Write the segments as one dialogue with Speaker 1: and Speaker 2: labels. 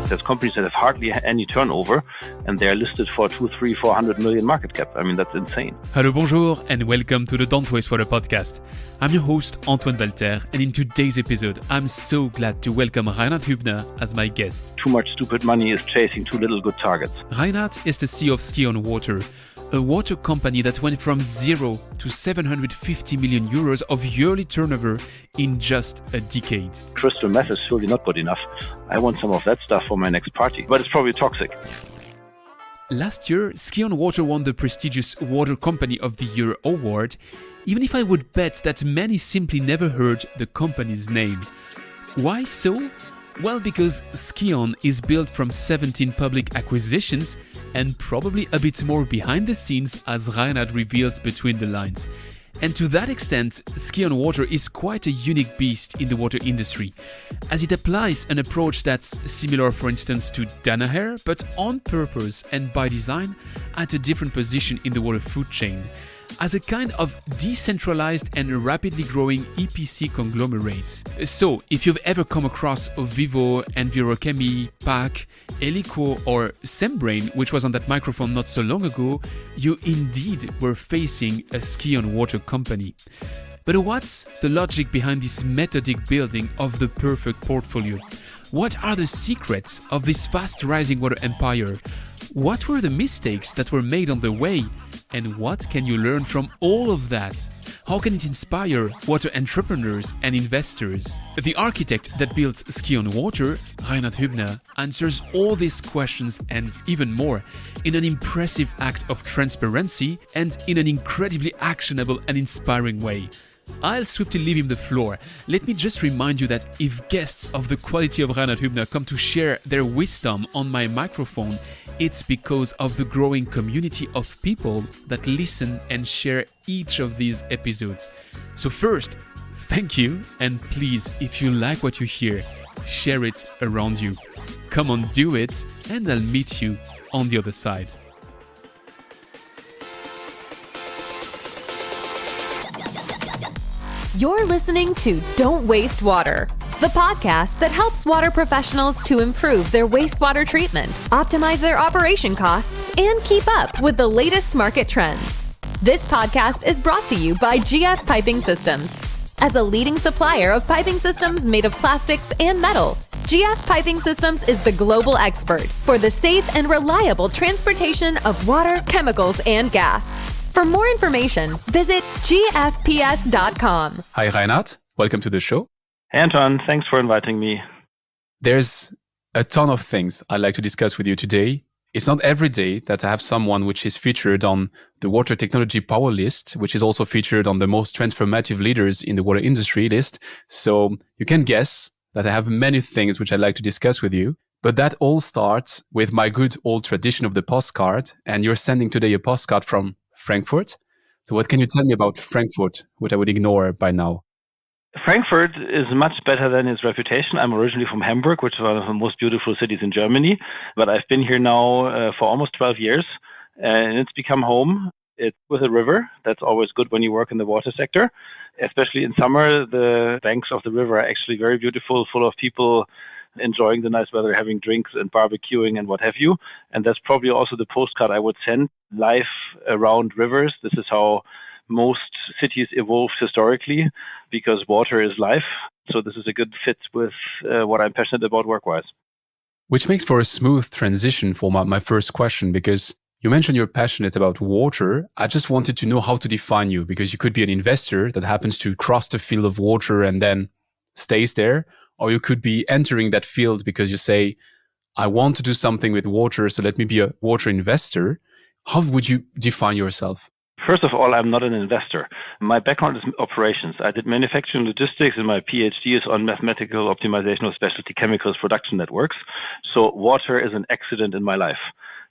Speaker 1: There's companies that have hardly any turnover, and they're listed for 400 million market cap. I mean, that's insane.
Speaker 2: Hello, bonjour, and welcome to the Don't Waste Water podcast. I'm your host, Antoine Walter, and in today's episode, I'm so glad to welcome Reinhard Hübner as my guest.
Speaker 1: Too much stupid money is chasing too little good targets.
Speaker 2: Reinhard is the CEO of SKion Water, a water company that went from 0 to 750 million euros of yearly turnover in just a decade.
Speaker 1: Crystal meth is surely not good enough. I want some of that stuff for my next party, but it's probably toxic.
Speaker 2: Last year, SKion Water won the prestigious Water Company of the Year award, even if I would bet that many simply never heard the company's name. Why so? Well, because SKion is built from 17 public acquisitions and probably a bit more behind the scenes, as Reinhard reveals between the lines. And to that extent, SKion Water is quite a unique beast in the water industry, as it applies an approach that's similar, for instance, to Danaher, but on purpose and by design at a different position in the water food chain, as a kind of decentralized and rapidly growing EPC conglomerate. So, if you've ever come across Vivo, Envirochemie, PAC, Eliquo or Sembrain, which was on that microphone not so long ago, you indeed were facing a SKion Water company. But what's the logic behind this methodic building of the perfect portfolio? What are the secrets of this fast-rising water empire? What were the mistakes that were made on the way? And what can you learn from all of that? How can it inspire water entrepreneurs and investors? The architect that built SKion Water, Reinhard Hübner, answers all these questions and even more in an impressive act of transparency and in an incredibly actionable and inspiring way. I'll swiftly leave him the floor. Let me just remind you that if guests of the quality of Reinhard Hübner come to share their wisdom on my microphone, it's because of the growing community of people that listen and share each of these episodes. So first, thank you, and please, if you like what you hear, share it around you. Come on, do it, and I'll meet you on the other side.
Speaker 3: You're listening to Don't Waste Water, the podcast that helps water professionals to improve their wastewater treatment, optimize their operation costs, and keep up with the latest market trends. This podcast is brought to you by GF Piping Systems. As a leading supplier of piping systems made of plastics and metal, GF Piping Systems is the global expert for the safe and reliable transportation of water, chemicals, and gas. For more information, visit gfps.com.
Speaker 2: Hi Reinhard, welcome to the show.
Speaker 1: Hey Anton, thanks for inviting me.
Speaker 2: There's a ton of things I'd like to discuss with you today. It's not every day that I have someone which is featured on the Water Technology Power List, which is also featured on the most transformative leaders in the water industry list. So you can guess that I have many things which I'd like to discuss with you. But that all starts with my good old tradition of the postcard. And you're sending today a postcard from Frankfurt. So what can you tell me about Frankfurt, what I would ignore by now?
Speaker 1: Frankfurt is much better than its reputation. I'm originally from Hamburg, which is one of the most beautiful cities in Germany. But I've been here now for almost 12 years, and it's become home. It's with a river. That's always good when you work in the water sector. Especially in summer, the banks of the river are actually very beautiful, full of people enjoying the nice weather, having drinks and barbecuing and what have you. And that's probably also the postcard I would send. Life around rivers. This is how most cities evolved historically, because water is life. So this is a good fit with what I'm passionate about work-wise.
Speaker 2: Which makes for a smooth transition for my first question, because you mentioned you're passionate about water. I just wanted to know how to define you, because you could be an investor that happens to cross the field of water and then stays there. Or you could be entering that field because you say, I want to do something with water, so let me be a water investor. How would you define yourself?
Speaker 1: First of all, I'm not an investor. My background is operations. I did manufacturing logistics, and my PhD is on mathematical optimization of specialty chemicals production networks. So water is an accident in my life.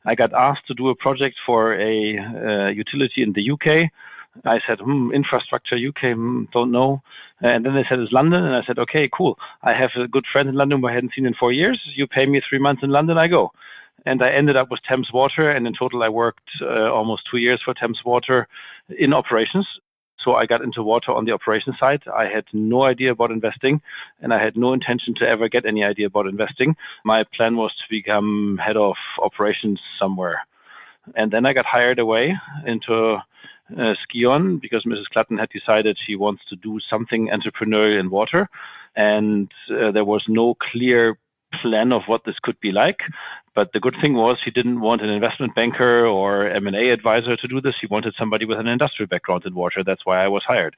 Speaker 1: I got asked to do a project for a utility in the UK. I said, infrastructure, UK, don't know. And then they said, it's London. And I said, okay, cool. I have a good friend in London who I hadn't seen in 4 years. You pay me 3 months in London, I go. And I ended up with Thames Water. And in total, I worked almost 2 years for Thames Water in operations. So I got into water on the operations side. I had no idea about investing, and I had no intention to ever get any idea about investing. My plan was to become head of operations somewhere. And then I got hired away into SKion because Mrs. Clutton had decided she wants to do something entrepreneurial in water. And there was no clear plan of what this could be like. But the good thing was she didn't want an investment banker or M&A advisor to do this. She wanted somebody with an industrial background in water. That's why I was hired.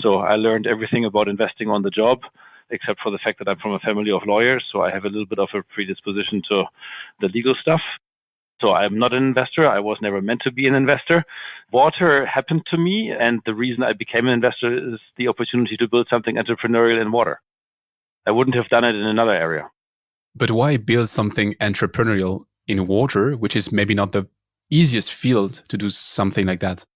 Speaker 1: So I learned everything about investing on the job, except for the fact that I'm from a family of lawyers. So I have a little bit of a predisposition to the legal stuff. So I'm not an investor. I was never meant to be an investor. Water happened to me. And the reason I became an investor is the opportunity to build something entrepreneurial in water. I wouldn't have done it in another area.
Speaker 2: But why build something entrepreneurial in water, which is maybe not the easiest field to do something like that?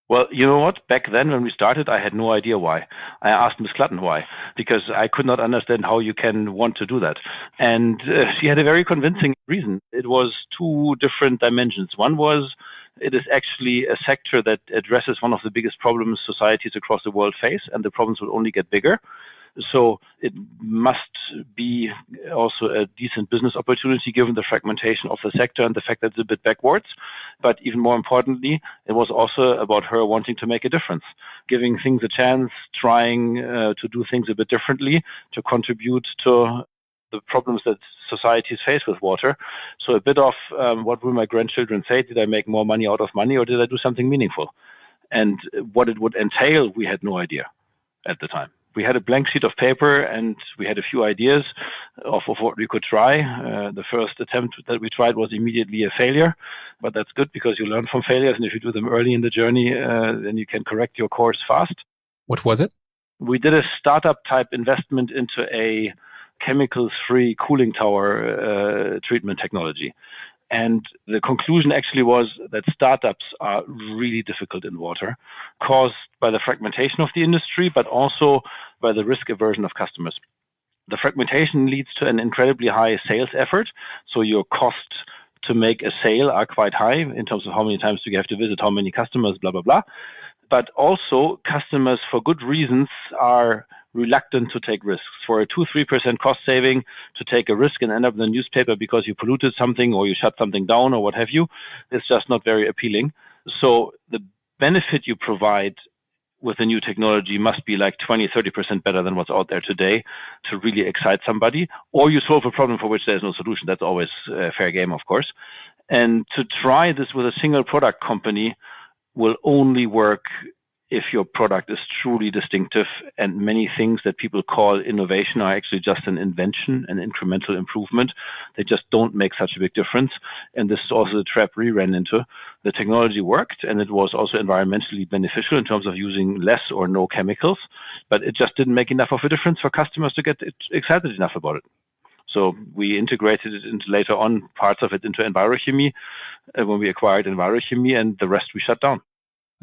Speaker 1: Well, you know what? Back then when we started, I had no idea why. I asked Ms. Clutton why, because I could not understand how you can want to do that. And she had a very convincing reason. It was two different dimensions. One was it is actually a sector that addresses one of the biggest problems societies across the world face, and the problems will only get bigger. So it must be also a decent business opportunity given the fragmentation of the sector and the fact that it's a bit backwards. But even more importantly, it was also about her wanting to make a difference, giving things a chance, trying to do things a bit differently to contribute to the problems that societies face with water. So a bit of what will my grandchildren say? Did I make more money out of money, or did I do something meaningful? And what it would entail, we had no idea at the time. We had a blank sheet of paper and we had a few ideas of what we could try. The first attempt that we tried was immediately a failure, but that's good because you learn from failures, and if you do them early in the journey, then you can correct your course fast.
Speaker 2: What was it?
Speaker 1: We did a startup type investment into a chemicals-free cooling tower treatment technology. And the conclusion actually was that startups are really difficult in water, caused by the fragmentation of the industry, but also by the risk aversion of customers. The fragmentation leads to an incredibly high sales effort. So your costs to make a sale are quite high in terms of how many times do you have to visit, how many customers, blah, blah, blah. But also customers, for good reasons, are reluctant to take risks. For a 2-3% cost saving, to take a risk and end up in the newspaper because you polluted something or you shut something down or what have you, is just not very appealing. So the benefit you provide with the new technology must be like 20-30% better than what's out there today to really excite somebody, or you solve a problem for which there's no solution. That's always a fair game, of course. And to try this with a single product company will only work if your product is truly distinctive, and many things that people call innovation are actually just an invention, an incremental improvement. They just don't make such a big difference. And this is also the trap we ran into. The technology worked, and it was also environmentally beneficial in terms of using less or no chemicals, but it just didn't make enough of a difference for customers to get excited enough about it. So we integrated it into later on parts of it into Envirochemie when we acquired Envirochemie, and the rest we shut down.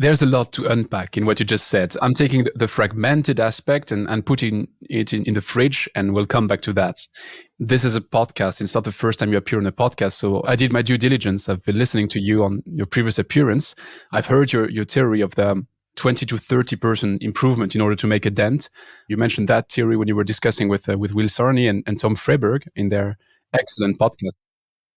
Speaker 2: There's a lot to unpack in what you just said. I'm taking the fragmented aspect and putting it in the fridge, and we'll come back to that. This is a podcast. It's not the first time you appear on a podcast. So I did my due diligence. I've been listening to you on your previous appearance. I've heard your theory of the 20 to 30% improvement in order to make a dent. You mentioned that theory when you were discussing with Will Sarney and Tom Freiberg in their excellent podcast.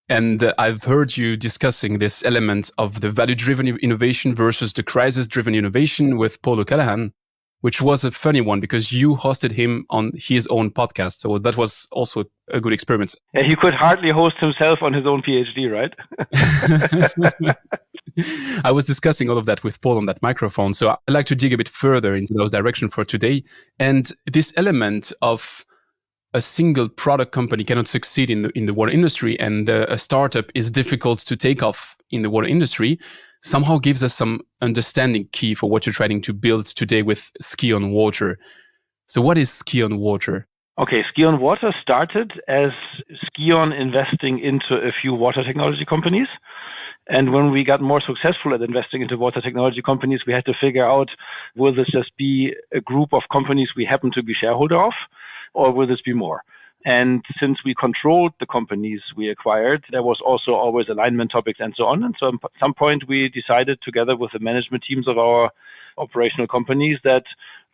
Speaker 2: And I've heard you discussing this element of the value-driven innovation versus the crisis-driven innovation with Paul O'Callaghan, which was a funny one because you hosted him on his own podcast. So that was also a good experiment.
Speaker 1: Yeah, he could hardly host himself on his own PhD, right?
Speaker 2: I was discussing all of that with Paul on that microphone. So I'd like to dig a bit further into those directions for today. And this element of a single product company cannot succeed in the water industry, and a startup is difficult to take off in the water industry, somehow gives us some understanding key for what you're trying to build today with SKion Water. So what is SKion Water?
Speaker 1: Okay, SKion Water started as SKion investing into a few water technology companies. And when we got more successful at investing into water technology companies, we had to figure out, will this just be a group of companies we happen to be shareholder of, or will this be more? And since we controlled the companies we acquired, there was also always alignment topics and so on. And so at some point, we decided together with the management teams of our operational companies that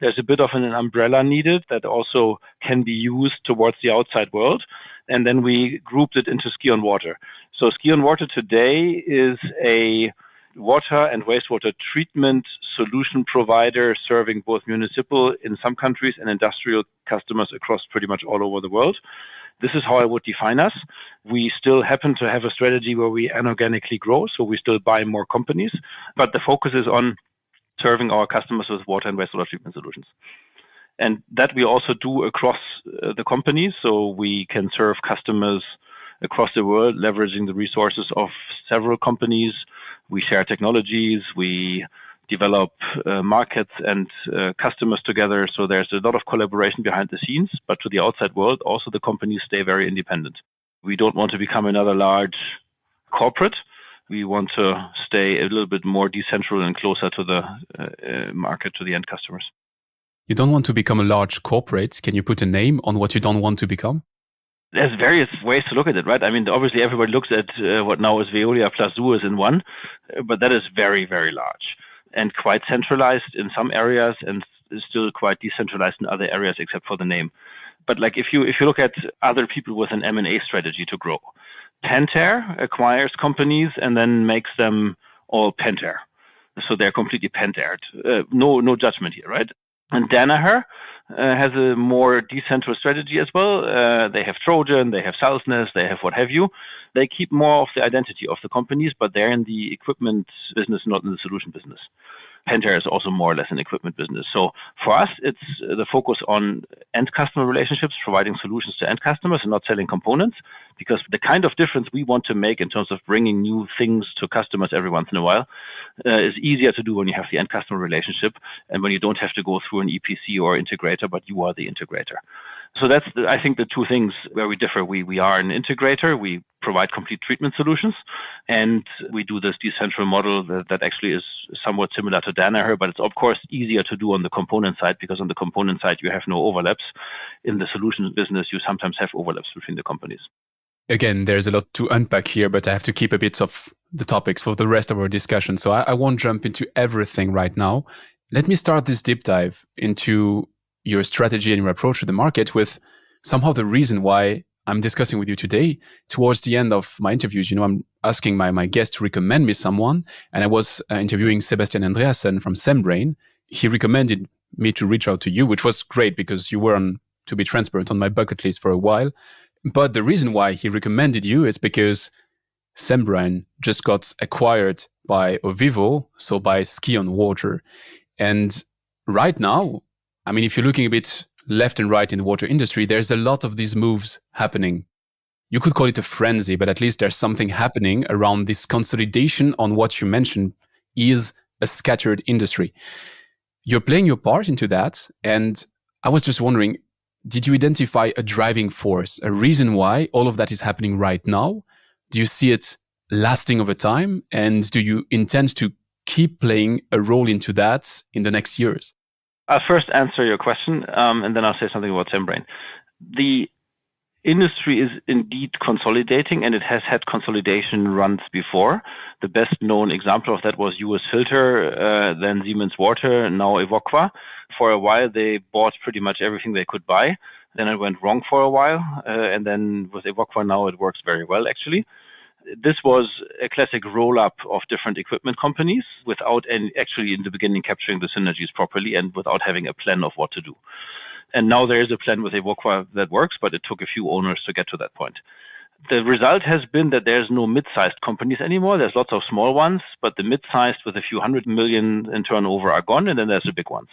Speaker 1: there's a bit of an umbrella needed that also can be used towards the outside world. And then we grouped it into SKion Water. So SKion Water today is a water and wastewater treatment solution provider serving both municipal in some countries and industrial customers across pretty much all over the world. This is how I would define us. We still happen to have a strategy where we inorganically grow, so we still buy more companies, but the focus is on serving our customers with water and wastewater treatment solutions. And that we also do across the companies, so we can serve customers across the world, leveraging the resources of several companies. We share technologies, we develop markets and customers together. So there's a lot of collaboration behind the scenes, but to the outside world, also the companies stay very independent. We don't want to become another large corporate. We want to stay a little bit more decentral and closer to the market, to the end customers.
Speaker 2: You don't want to become a large corporate. Can you put a name on what you don't want to become?
Speaker 1: There's various ways to look at it, right? I mean, obviously everybody looks at what now is Veolia plus Suez in one, but that is very, very large and quite centralized in some areas and still quite decentralized in other areas except for the name. But like if you look at other people with an M&A strategy to grow, Pentair acquires companies and then makes them all Pentair. So they're completely Pentaired. No judgment here, right? And Danaher has a more decentralized strategy as well. They have Trojan, they have Salesness, they have what have you. They keep more of the identity of the companies, but they're in the equipment business, not in the solution business. Pentair is also more or less an equipment business. So for us, it's the focus on end customer relationships, providing solutions to end customers and not selling components, because the kind of difference we want to make in terms of bringing new things to customers every once in a while is easier to do when you have the end customer relationship and when you don't have to go through an EPC or integrator, but you are the integrator. So that's, I think, the two things where we differ. We are an integrator. We provide complete treatment solutions, and we do this decentral model that actually is somewhat similar to Danaher, but it's of course easier to do on the component side because on the component side you have no overlaps. In the solution business, you sometimes have overlaps between the companies.
Speaker 2: Again, there's a lot to unpack here, but I have to keep a bit of the topics for the rest of our discussion. So I won't jump into everything right now. Let me start this deep dive into your strategy and your approach to the market with somehow the reason why I'm discussing with you today. Towards the end of my interviews, I'm asking my guest to recommend me someone. And I was interviewing Sebastian Andreasen from SemBrain. He recommended me to reach out to you, which was great because you were to be transparent, on my bucket list for a while. But the reason why he recommended you is because SemBrain just got acquired by Ovivo, so by SKion Water. And right now, I mean, if you're looking a bit left and right in the water industry, there's a lot of these moves happening. You could call it a frenzy, but at least there's something happening around this consolidation on what you mentioned is a scattered industry. You're playing your part into that. And I was just wondering, did you identify a driving force, a reason why all of that is happening right now? Do you see it lasting over time? And do you intend to keep playing a role into that in the next years?
Speaker 1: I'll first answer your question, and then I'll say something about SemBrain. The industry is indeed consolidating, and it has had consolidation runs before. The best known example of that was US Filter, then Siemens Water, now Evoqua. For a while, they bought pretty much everything they could buy. Then it went wrong for a while, and then with Evoqua now it works very well, actually. This was a classic roll-up of different equipment companies without actually in the beginning capturing the synergies properly and without having a plan of what to do. And now there is a plan with Evoqua that works, but it took a few owners to get to that point. The result has been that there's no mid-sized companies anymore. There's lots of small ones, but the mid-sized with a few hundred million in turnover are gone, and then there's the big ones.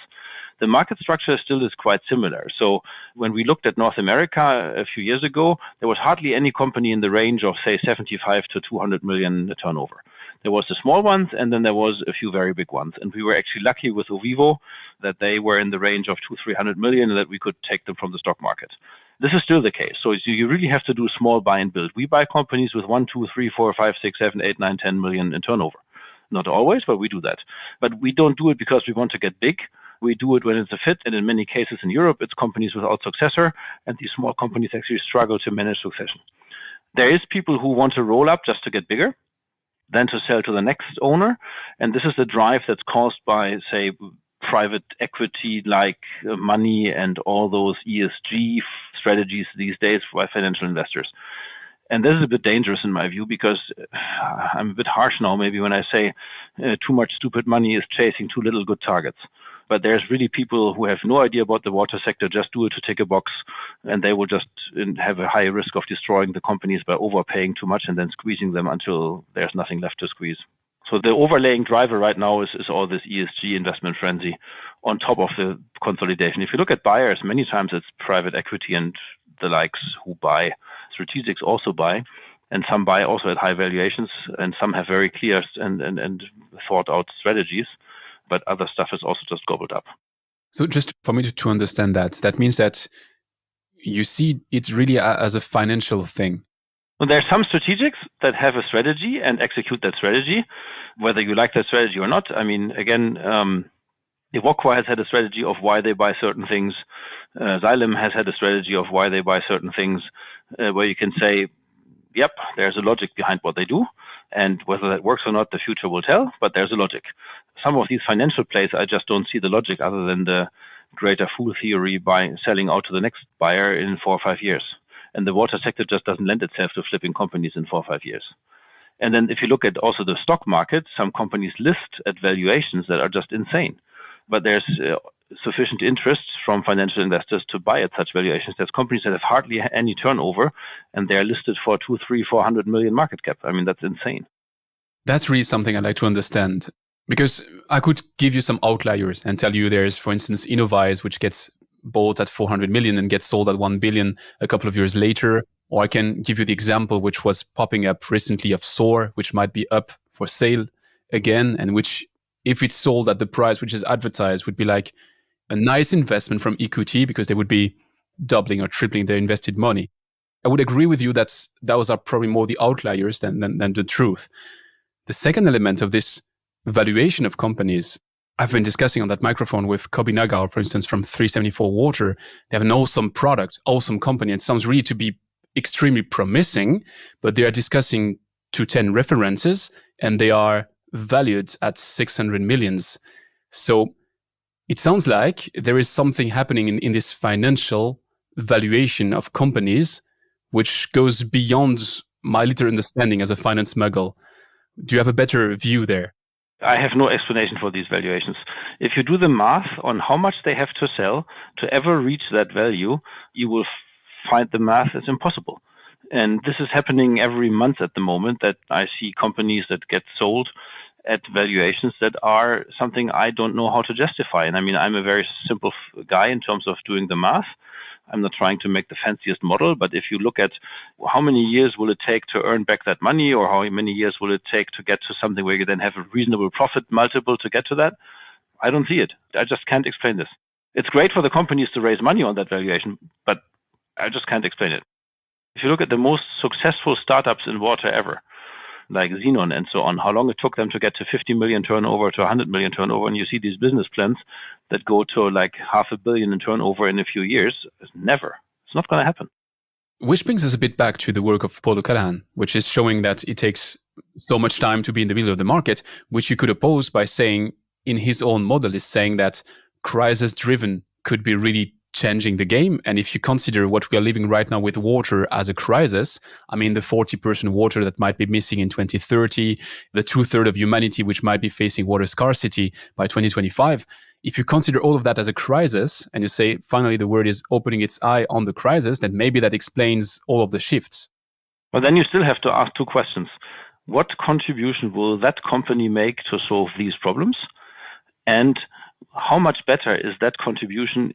Speaker 1: The market structure still is quite similar. So when we looked at North America a few years ago, there was hardly any company in the range of, say, 75 to 200 million turnover. There was the small ones, and then there was a few very big ones. And we were actually lucky with Ovivo that they were in the range of 200-300 million and that we could take them from the stock market. This is still the case. So you really have to do small buy and build. We buy companies with 1, 2, 3, 4, 5, 6, 7, 8, 9, 10 million in turnover. Not always, but we do that. But we don't do it because we want to get big. We do it when it's a fit, and in many cases in Europe, it's companies without successor, and these small companies actually struggle to manage succession. There is people who want to roll up just to get bigger, then to sell to the next owner, and this is the drive that's caused by, say, private equity like money and all those ESG strategies these days by financial investors. And this is a bit dangerous in my view, because I'm a bit harsh now maybe when I say too much stupid money is chasing too little good targets. But there's really people who have no idea about the water sector, just do it to tick a box, and they will just have a high risk of destroying the companies by overpaying too much and then squeezing them until there's nothing left to squeeze. So the overlaying driver right now is all this ESG investment frenzy on top of the consolidation. If you look at buyers, many times it's private equity and the likes who buy. Strategics also buy, and some buy also at high valuations, and some have very clear and thought out strategies, but other stuff is also just gobbled up.
Speaker 2: So just for me to understand that means that you see it really as a financial thing.
Speaker 1: Well, there are some strategics that have a strategy and execute that strategy, whether you like that strategy or not. I mean, again, Evoqua has had a strategy of why they buy certain things. Xylem has had a strategy of why they buy certain things, where you can say, yep, there's a logic behind what they do. And whether that works or not, the future will tell, but there's a logic. Some of these financial plays, I just don't see the logic other than the greater fool theory by selling out to the next buyer in 4 or 5 years. And the water sector just doesn't lend itself to flipping companies in 4 or 5 years. And then if you look at also the stock market, some companies list at valuations that are just insane. But there's sufficient interest from financial investors to buy at such valuations. There's companies that have hardly any turnover, and they're listed for 200, 300, 400 million market cap. I mean, that's insane.
Speaker 2: That's really something I'd like to understand, because I could give you some outliers and tell you there's, for instance, Innovize, which gets bought at 400 million and gets sold at 1 billion a couple of years later. Or I can give you the example which was popping up recently of Soar, which might be up for sale again, and which, if it's sold at the price which is advertised, would be like a nice investment from EQT, because they would be doubling or tripling their invested money. I would agree with you that those are probably more the outliers than the truth. The second element of this valuation of companies, I've been discussing on that microphone with Kobi Nagar, for instance, from 374 Water. They have an awesome product, awesome company. It sounds really to be extremely promising, but they are discussing 210 references and they are valued at 600 millions. So it sounds like there is something happening in this financial valuation of companies, which goes beyond my little understanding as a finance muggle. Do you have a better view there?
Speaker 1: I have no explanation for these valuations. If you do the math on how much they have to sell to ever reach that value, you will find the math is impossible. And this is happening every month at the moment, that I see companies that get sold at valuations that are something I don't know how to justify. And I mean, I'm a very simple guy in terms of doing the math. I'm not trying to make the fanciest model, but if you look at how many years will it take to earn back that money, or how many years will it take to get to something where you then have a reasonable profit multiple to get to that, I don't see it. I just can't explain this. It's great for the companies to raise money on that valuation, but I just can't explain it. If you look at the most successful startups in water ever, like Xenon and so on, how long it took them to get to 50 million turnover to 100 million turnover, and you see these business plans that go to like 500 million in turnover in a few years, it's not going to happen.
Speaker 2: Which brings us a bit back to the work of Paul O'Callaghan, which is showing that it takes so much time to be in the middle of the market, which you could oppose by saying, in his own model, is saying that crisis-driven could be really changing the game. And if you consider what we are living right now with water as a crisis, I mean, the 40% water that might be missing in 2030, the 2/3 of humanity which might be facing water scarcity by 2025. If you consider all of that as a crisis and you say, finally, the world is opening its eye on the crisis, then maybe that explains all of the shifts.
Speaker 1: But then you still have to ask two questions. What contribution will that company make to solve these problems? And how much better is that contribution,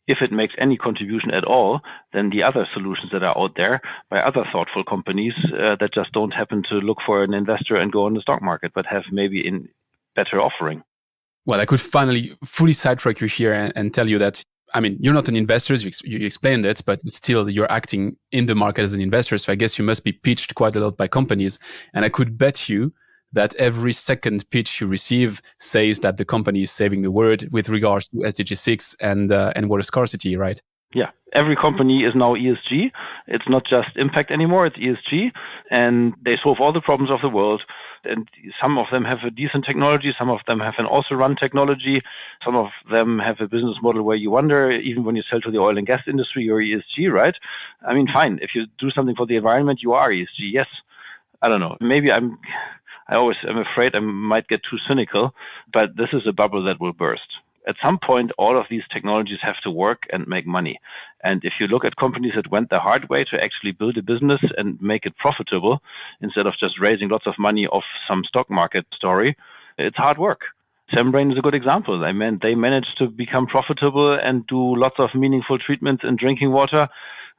Speaker 1: if it makes any contribution at all, than the other solutions that are out there by other thoughtful companies that just don't happen to look for an investor and go on the stock market, but have maybe a better offering?
Speaker 2: Well, I could finally fully sidetrack you here and tell you that, I mean, you're not an investor, you explained it, but still you're acting in the market as an investor. So I guess you must be pitched quite a lot by companies. And I could bet you that every second pitch you receive says that the company is saving the world with regards to SDG 6 and water scarcity, right?
Speaker 1: Yeah, every company is now ESG. It's not just impact anymore, it's ESG. And they solve all the problems of the world. And some of them have a decent technology. Some of them have an also run technology. Some of them have a business model where you wonder, even when you sell to the oil and gas industry, you're ESG, right? I mean, fine. If you do something for the environment, you are ESG. Yes. I don't know. Maybe I'm afraid I might get too cynical, but this is a bubble that will burst. At some point, all of these technologies have to work and make money. And if you look at companies that went the hard way to actually build a business and make it profitable, instead of just raising lots of money off some stock market story, it's hard work. SemBrain is a good example. I mean, they managed to become profitable and do lots of meaningful treatments in drinking water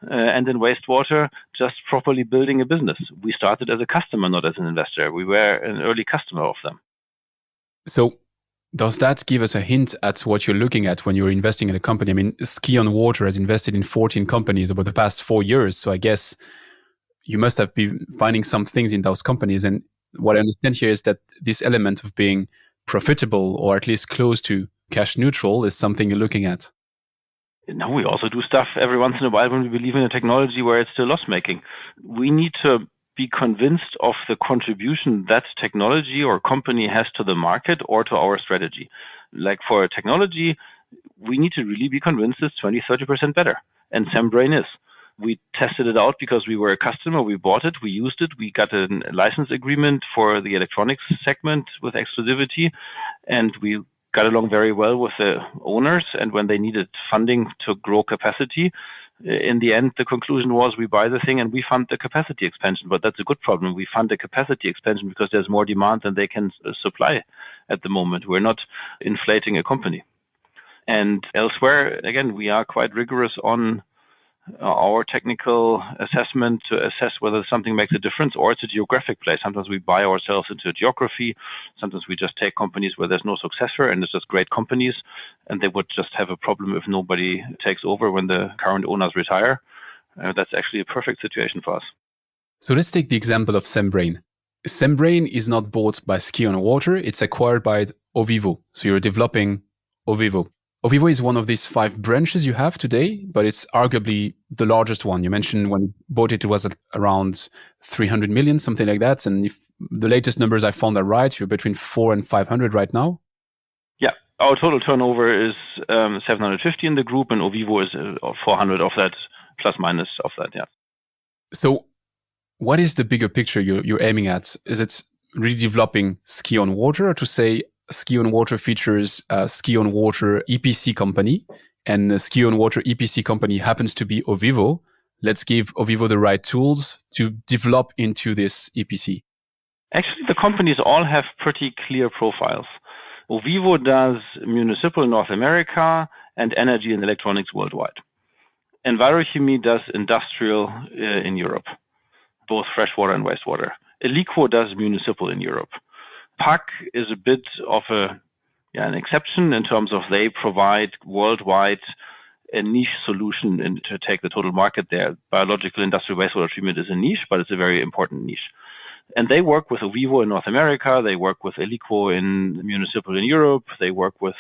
Speaker 1: and in wastewater, just properly building a business. We started as a customer, not as an investor. We were an early customer of them.
Speaker 2: So does that give us a hint at what you're looking at when you're investing in a company? I mean, SKion Water has invested in 14 companies over the past 4 years. So I guess you must have been finding some things in those companies. And what I understand here is that this element of being profitable or at least close to cash neutral is something you're looking at.
Speaker 1: No, we also do stuff every once in a while when we believe in a technology where it's still loss-making. We need to be convinced of the contribution that technology or company has to the market or to our strategy. Like for a technology, we need to really be convinced it's 20-30% better. And SemBrain is. We tested it out because we were a customer. We bought it. We used it. We got a license agreement for the electronics segment with exclusivity. And we got along very well with the owners. And when they needed funding to grow capacity, in the end, the conclusion was we buy the thing and we fund the capacity expansion. But that's a good problem. We fund the capacity expansion because there's more demand than they can supply at the moment. We're not inflating a company. And elsewhere, again, we are quite rigorous on our technical assessment to assess whether something makes a difference or it's a geographic play. Sometimes we buy ourselves into a geography. Sometimes we just take companies where there's no successor and it's just great companies and they would just have a problem if nobody takes over when the current owners retire. That's actually a perfect situation for us.
Speaker 2: So let's take the example of SemBrain. SemBrain is not bought by SKion Water. It's acquired by Ovivo. So you're developing Ovivo. Ovivo is one of these 5 branches you have today, but it's arguably the largest one. You mentioned when you bought it, it was at around 300 million, something like that. And if the latest numbers I found are right, you're between 400 and 500 right now.
Speaker 1: Yeah, our total turnover is 750 in the group, and Ovivo is 400 of that, plus minus of that, yeah.
Speaker 2: So what is the bigger picture you're aiming at? Is it really developing SKion Water, or to say SKion Water features a SKion Water EPC company, and the SKion Water EPC company happens to be Ovivo? Let's give Ovivo the right tools to develop into this EPC.
Speaker 1: Actually, the companies all have pretty clear profiles. Ovivo does municipal North America and energy and electronics worldwide. Envirochemie does industrial in Europe, both freshwater and wastewater. Eliquo does municipal in Europe. PAC is a bit of an exception in terms of they provide worldwide a niche solution to take the total market there. Biological industrial wastewater treatment is a niche, but it's a very important niche. And they work with Ovivo in North America. They work with Eliquo in municipal in Europe. They work with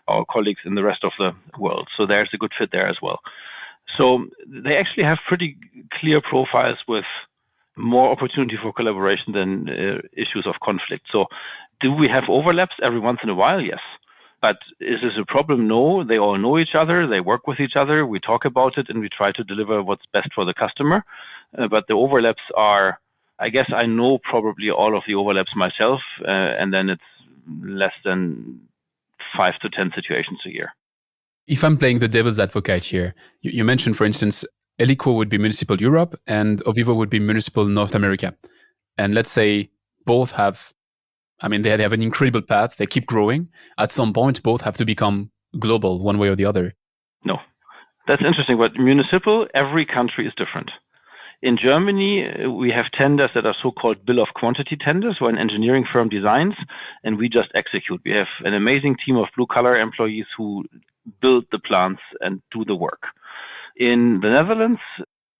Speaker 1: our colleagues in the rest of the world. So there's a good fit there as well. So they actually have pretty clear profiles with more opportunity for collaboration than issues of conflict. So do we have overlaps every once in a while? Yes. But is this a problem? No. They all know each other. They work with each other. We talk about it and we try to deliver what's best for the customer. But the overlaps are, I guess I know probably all of the overlaps myself, and then it's less than 5 to 10 situations a year.
Speaker 2: If I'm playing the devil's advocate here, you mentioned, for instance, Eliquo would be municipal Europe and Ovivo would be municipal North America. And let's say both have, they have an incredible path. They keep growing. At some point, both have to become global one way or the other.
Speaker 1: No, that's interesting. But municipal, every country is different. In Germany, we have tenders that are so-called bill of quantity tenders, where an engineering firm designs and we just execute. We have an amazing team of blue-collar employees who build the plants and do the work. In the Netherlands,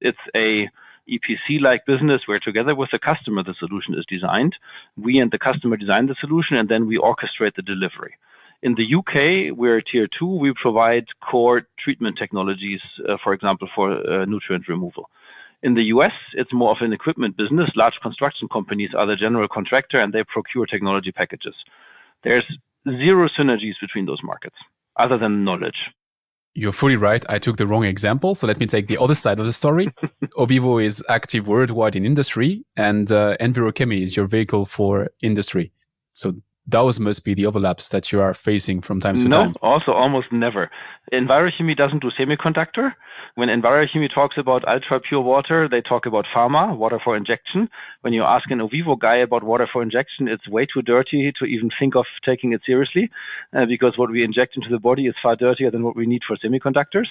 Speaker 1: it's a EPC-like business where together with the customer the solution is designed. We and the customer design the solution, and then we orchestrate the delivery. In the UK, we're tier 2. We provide core treatment technologies, for example, for nutrient removal. In the US, it's more of an equipment business. Large construction companies are the general contractor, and they procure technology packages. There's zero synergies between those markets, other than knowledge.
Speaker 2: You're fully right. I took the wrong example. So let me take the other side of the story. Ovivo is active worldwide in industry, and Envirochemie is your vehicle for industry. So those must be the overlaps that you are facing from time to time.
Speaker 1: No, also almost never. Envirochemie doesn't do semiconductor. When Envirochemie talks about ultra pure water, they talk about pharma, water for injection. When you ask an Ovivo guy about water for injection, it's way too dirty to even think of taking it seriously, because what we inject into the body is far dirtier than what we need for semiconductors.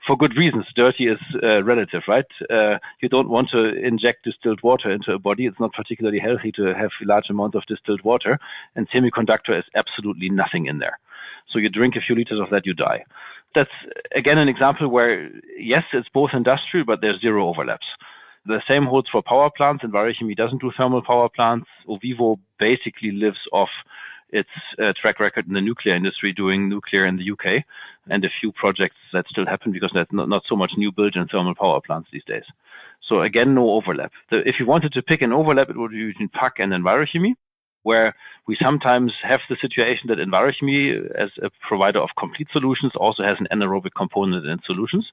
Speaker 1: For good reasons. Dirty is relative, right? You don't want to inject distilled water into a body. It's not particularly healthy to have large amounts of distilled water, and semiconductor is absolutely nothing in there. So you drink a few liters of that, you die. That's, again, an example where, yes, it's both industrial, but there's zero overlaps. The same holds for power plants. Envirochemie doesn't do thermal power plants. Ovivo basically lives off its track record in the nuclear industry, doing nuclear in the UK, and a few projects that still happen because there's not so much new build in thermal power plants these days. So again, no overlap. If you wanted to pick an overlap, it would be between PAC and Envirochemie, where we sometimes have the situation that Envirochemie, as a provider of complete solutions, also has an anaerobic component in solutions.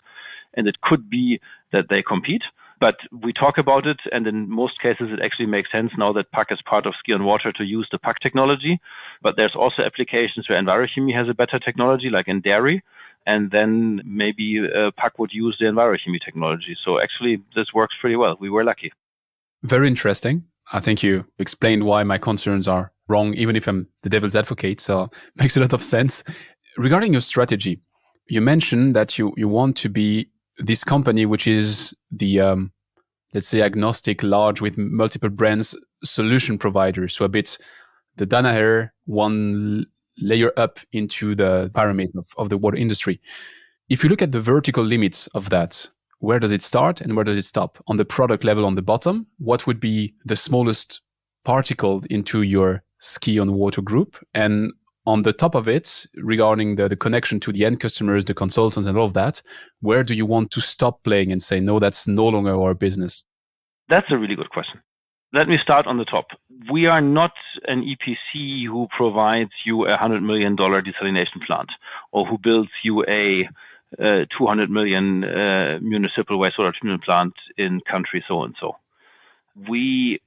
Speaker 1: And it could be that they compete. But we talk about it, and in most cases, it actually makes sense now that PAC is part of SKion Water to use the PAC technology. But there's also applications where Envirochemie has a better technology, like in dairy, and then maybe PAC would use the Envirochemie technology. So actually, this works pretty well. We were lucky.
Speaker 2: Very interesting. I think you explained why my concerns are wrong, even if I'm the devil's advocate. So it makes a lot of sense. Regarding your strategy, you mentioned that you want to be this company, which is the, let's say, agnostic, large with multiple brands solution provider. So a bit the Danaher one layer up into the pyramid of the water industry. If you look at the vertical limits of that, where does it start and where does it stop? On the product level on the bottom, what would be the smallest particle into your SKion Water group? And on the top of it, regarding the connection to the end customers, the consultants and all of that, where do you want to stop playing and say, no, that's no longer our business?
Speaker 1: That's a really good question. Let me start on the top. We are not an EPC who provides you a $100 million desalination plant or who builds you a 200 million municipal wastewater treatment plant in country so-and-so. We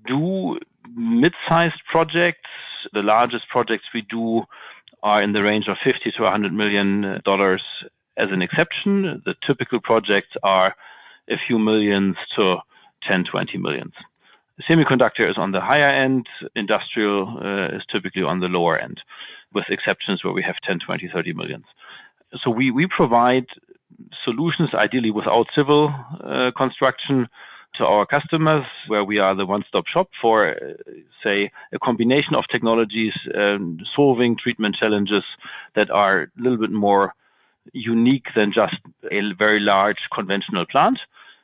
Speaker 1: do mid-sized projects. The largest projects we do are in the range of $50 to $100 million as an exception. The typical projects are a few millions to 10, 20 millions. Semiconductor is on the higher end. Industrial is typically on the lower end, with exceptions where we have 10, 20, 30 millions. So we provide solutions, ideally without civil construction, to our customers, where we are the one-stop shop for, say, a combination of technologies solving treatment challenges that are a little bit more unique than just a very large conventional plant,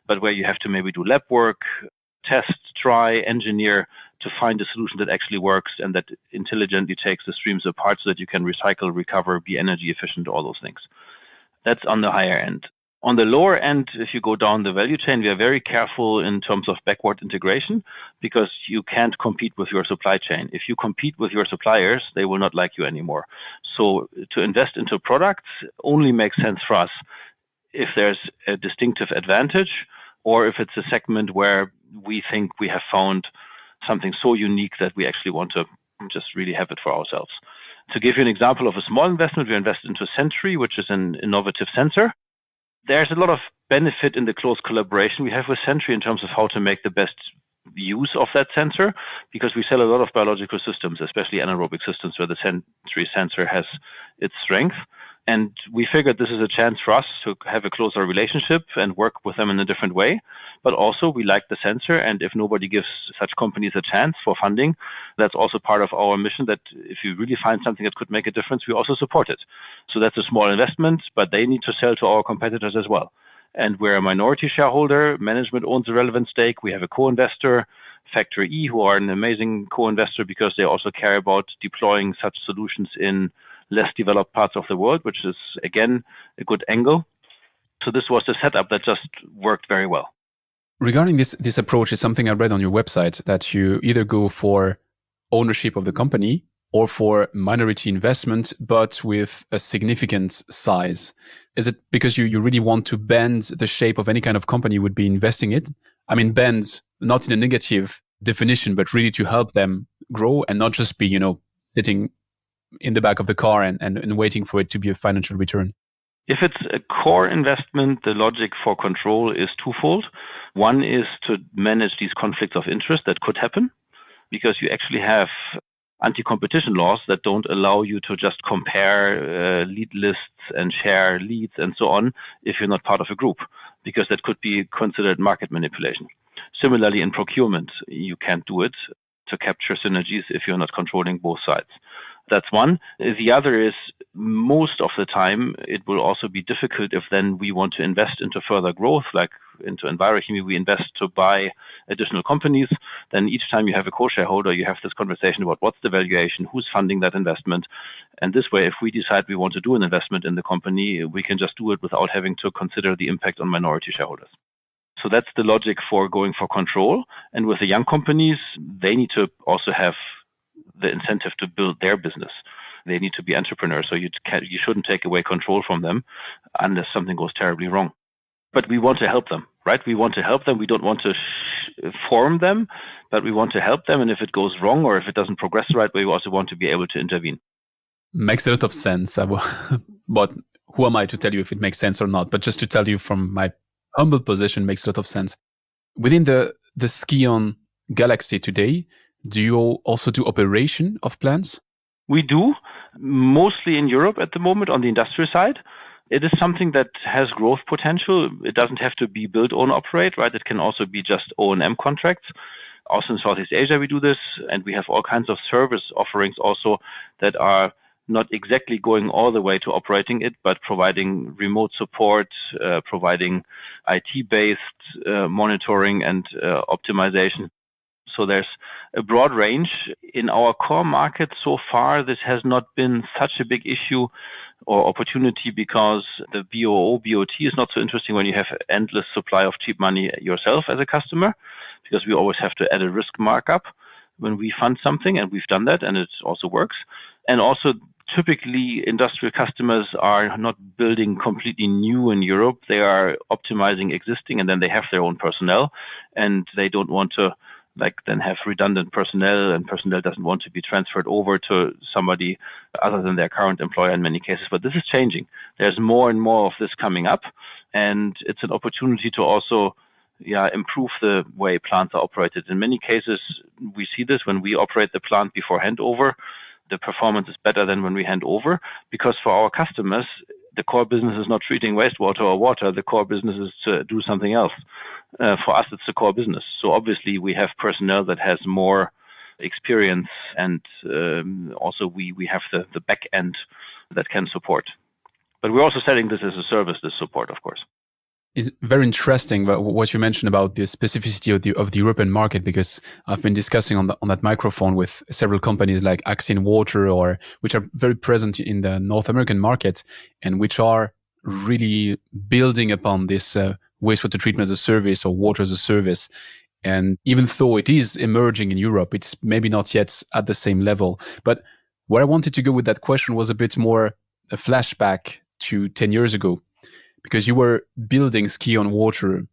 Speaker 1: but where you have to maybe do lab work, test, try, engineer to find a solution that actually works and that intelligently takes the streams apart so that you can recycle, recover, be energy efficient, all those things. That's on the higher end. On the lower end, if you go down the value chain, we are very careful in terms of backward integration because you can't compete with your supply chain. If you compete with your suppliers, they will not like you anymore. So to invest into products only makes sense for us if there's a distinctive advantage or if it's a segment where we think we have found something so unique that we actually want to just really have it for ourselves. To give you an example of a small investment, we invested into Sentry, which is an innovative sensor. There's a lot of benefit in the close collaboration we have with Sentry in terms of how to make the best use of that sensor, because we sell a lot of biological systems, especially anaerobic systems, where the Sentry sensor has its strength. And we figured this is a chance for us to have a closer relationship and work with them in a different way. But also, we like the sensor, and if nobody gives such companies a chance for funding, that's also part of our mission, that if you really find something that could make a difference, we also support it. So that's a small investment, but they need to sell to our competitors as well. And we're a minority shareholder. Management owns a relevant stake. We have a co-investor, Factor E, who are an amazing co-investor because they also care about deploying such solutions in less developed parts of the world, which is, again, a good angle. So this was the setup that just worked very well.
Speaker 2: Regarding this approach is something I read on your website, that you either go for ownership of the company or for minority investment, but with a significant size. Is it because you really want to bend the shape of any kind of company you would be investing in? I mean, bend, not in a negative definition, but really to help them grow and not just be, sitting in the back of the car and waiting for it to be a financial return.
Speaker 1: If it's a core investment, the logic for control is twofold. One is to manage these conflicts of interest that could happen, because you actually have anti-competition laws that don't allow you to just compare lead lists and share leads and so on if you're not part of a group, because that could be considered market manipulation. Similarly, in procurement, you can't do it to capture synergies if you're not controlling both sides. That's one. The other is, most of the time, it will also be difficult if then we want to invest into further growth, like into Envirochemie, we invest to buy additional companies. Then each time you have a co-shareholder, you have this conversation about what's the valuation, who's funding that investment. And this way, if we decide we want to do an investment in the company, we can just do it without having to consider the impact on minority shareholders. So that's the logic for going for control. And with the young companies, they need to also have the incentive to build their business. They need to be entrepreneurs, so you shouldn't take away control from them unless something goes terribly wrong. But we want to help them, right? We want to help them. We don't want to form them, but we want to help them. And if it goes wrong or if it doesn't progress the right way, we also want to be able to intervene.
Speaker 2: Makes a lot of sense. But who am I to tell you if it makes sense or not? But just to tell you from my humble position, makes a lot of sense. Within the SKion galaxy today, do you also do operation of plants?
Speaker 1: We do, mostly in Europe at the moment on the industrial side. It is something that has growth potential. It doesn't have to be build, own, operate, right? It can also be just O&M contracts. Also in Southeast Asia, we do this, and we have all kinds of service offerings also that are not exactly going all the way to operating it, but providing remote support, providing IT-based monitoring and optimization. So there's a broad range. In our core market so far, this has not been such a big issue or opportunity because the BOO, BOT is not so interesting when you have endless supply of cheap money yourself as a customer, because we always have to add a risk markup when we fund something, and we've done that, and it also works. And also, typically, industrial customers are not building completely new in Europe. They are optimizing existing, and then they have their own personnel, and they don't want to then have redundant personnel, and personnel doesn't want to be transferred over to somebody other than their current employer in many cases. But this is changing. There's more and more of this coming up, and it's an opportunity to also improve the way plants are operated. In many cases, we see this when we operate the plant before handover. The performance is better than when we hand over, because for our customers, the core business is not treating wastewater or water. The core business is to do something else. For us, it's the core business. So obviously, we have personnel that has more experience, and also we have the back end that can support. But we're also selling this as a service, this support, of course.
Speaker 2: It's very interesting what you mentioned about the specificity of the European market, because I've been discussing on that microphone with several companies like SKion Water, which are very present in the North American market and which are really building upon this wastewater treatment as a service or water as a service. And even though it is emerging in Europe, it's maybe not yet at the same level. But where I wanted to go with that question was a bit more a flashback to 10 years ago. Because you were building SKion Water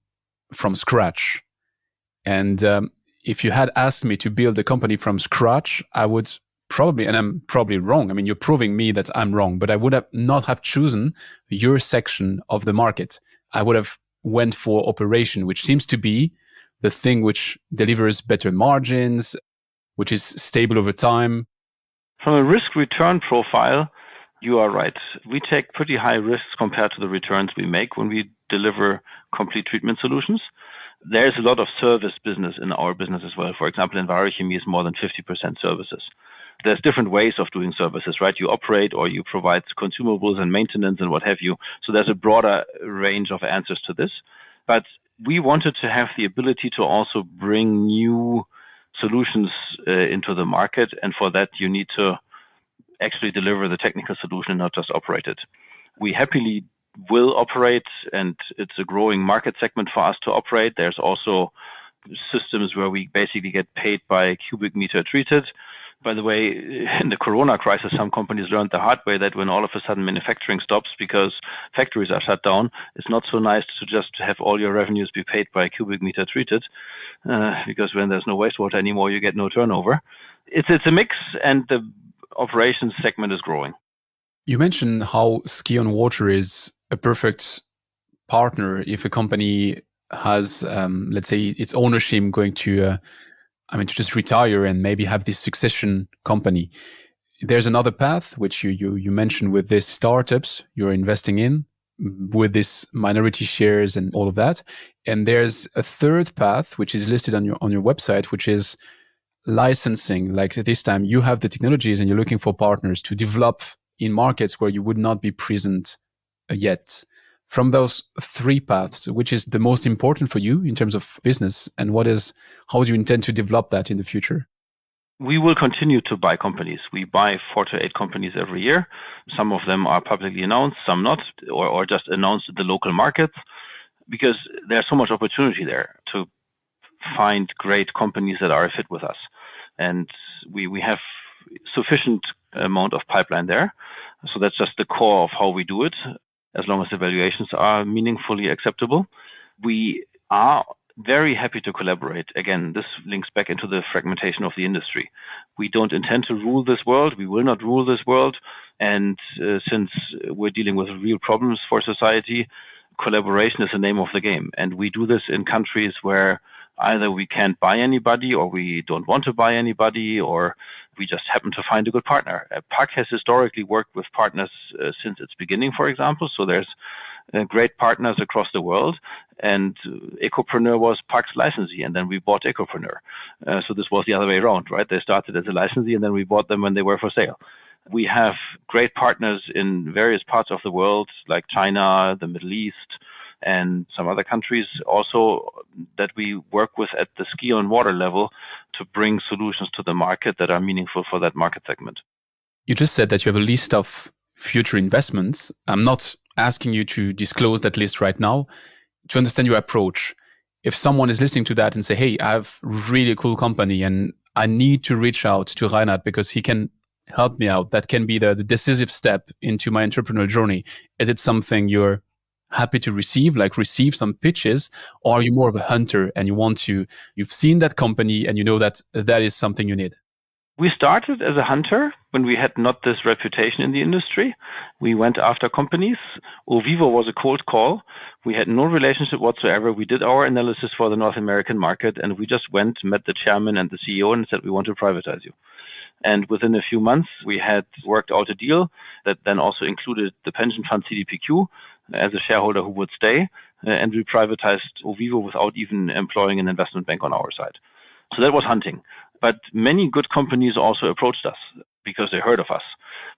Speaker 2: from scratch. And if you had asked me to build a company from scratch, I would probably, and I'm probably wrong. I mean, you're proving me that I'm wrong, but I would have not have chosen your section of the market. I would have went for operation, which seems to be the thing which delivers better margins, which is stable over time.
Speaker 1: From a risk-return profile, you are right. We take pretty high risks compared to the returns we make when we deliver complete treatment solutions. There's a lot of service business in our business as well. For example, Envirochemie is more than 50% services. There's different ways of doing services, right? You operate or you provide consumables and maintenance and what have you. So there's a broader range of answers to this. But we wanted to have the ability to also bring new solutions into the market. And for that, you need to actually deliver the technical solution, not just operate it. We happily will operate, and it's a growing market segment for us to operate. There's also systems where we basically get paid by cubic meter treated. By the way, in the Corona crisis, some companies learned the hard way that when all of a sudden manufacturing stops because factories are shut down, it's not so nice to just have all your revenues be paid by cubic meter treated, because when there's no wastewater anymore, you get no turnover. It's a mix, and the operations segment is growing.
Speaker 2: You mentioned how SKion Water is a perfect partner if a company has, let's say, its ownership going to to just retire and maybe have this succession company. There's another path, which you mentioned with these startups you're investing in, with this minority shares and all of that. And there's a third path, which is listed on your website, which is licensing. Like this time you have the technologies and you're looking for partners to develop in markets where you would not be present yet. From those three paths, which is the most important for you in terms of business, and how do you intend to develop that in the future?
Speaker 1: We will continue to buy companies. We buy 4 to 8 companies every year. Some of them are publicly announced, some not, or just announced in the local markets, because there's so much opportunity there to find great companies that are a fit with us. And we have sufficient amount of pipeline there. So that's just the core of how we do it. As long as the valuations are meaningfully acceptable. We are very happy to collaborate. Again, this links back into the fragmentation of the industry. We don't intend to rule this world. We will not rule this world. And since we're dealing with real problems for society, collaboration is the name of the game. And we do this in countries where either we can't buy anybody, or we don't want to buy anybody, or we just happen to find a good partner. PAC has historically worked with partners since its beginning, for example. So there's great partners across the world. And Ecopreneur was PAC's licensee, and then we bought Ecopreneur. So this was the other way around, right? They started as a licensee, and then we bought them when they were for sale. We have great partners in various parts of the world, like China, the Middle East, and some other countries also that we work with at the SKion Water level to bring solutions to the market that are meaningful for that market segment.
Speaker 2: You just said that you have a list of future investments. I'm not asking you to disclose that list right now. To understand your approach, if someone is listening to that and say, hey, I have really a cool company and I need to reach out to Reinhard because he can help me out, that can be the decisive step into my entrepreneurial journey. Is it something you're happy to receive some pitches, or are you more of a hunter and you've seen that company and you know that is something you need?
Speaker 1: We started as a hunter when we had not this reputation in the industry. We went after companies. Ovivo was a cold call. We had no relationship whatsoever. We did our analysis for the North American market, and we just went, met the chairman and the CEO and said, we want to privatize you. And within a few months, we had worked out a deal that then also included the pension fund CDPQ as a shareholder who would stay, and we privatized Ovivo without even employing an investment bank on our side. So that was hunting. But many good companies also approached us because they heard of us.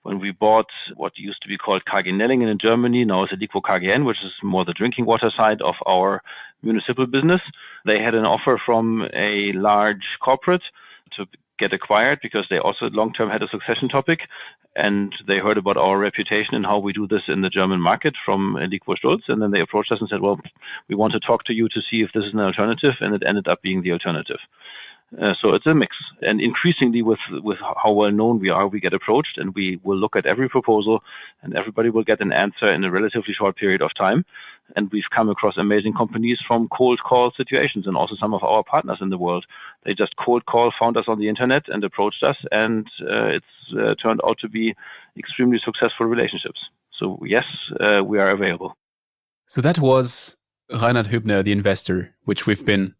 Speaker 1: When we bought what used to be called KG Nellingen in Germany, now it's Elikvo KGN, which is more the drinking water side of our municipal business, they had an offer from a large corporate to get acquired because they also long-term had a succession topic, and they heard about our reputation and how we do this in the German market from Elikvo Stulz, and then they approached us and said, well, we want to talk to you to see if this is an alternative, and it ended up being the alternative. So it's a mix. And increasingly with how well known we are, we get approached and we will look at every proposal and everybody will get an answer in a relatively short period of time. And we've come across amazing companies from cold call situations, and also some of our partners in the world. They just cold call, found us on the internet and approached us, and it's turned out to be extremely successful relationships. So yes, we are available.
Speaker 2: So that was Reinhard Hübner, the investor, which we've been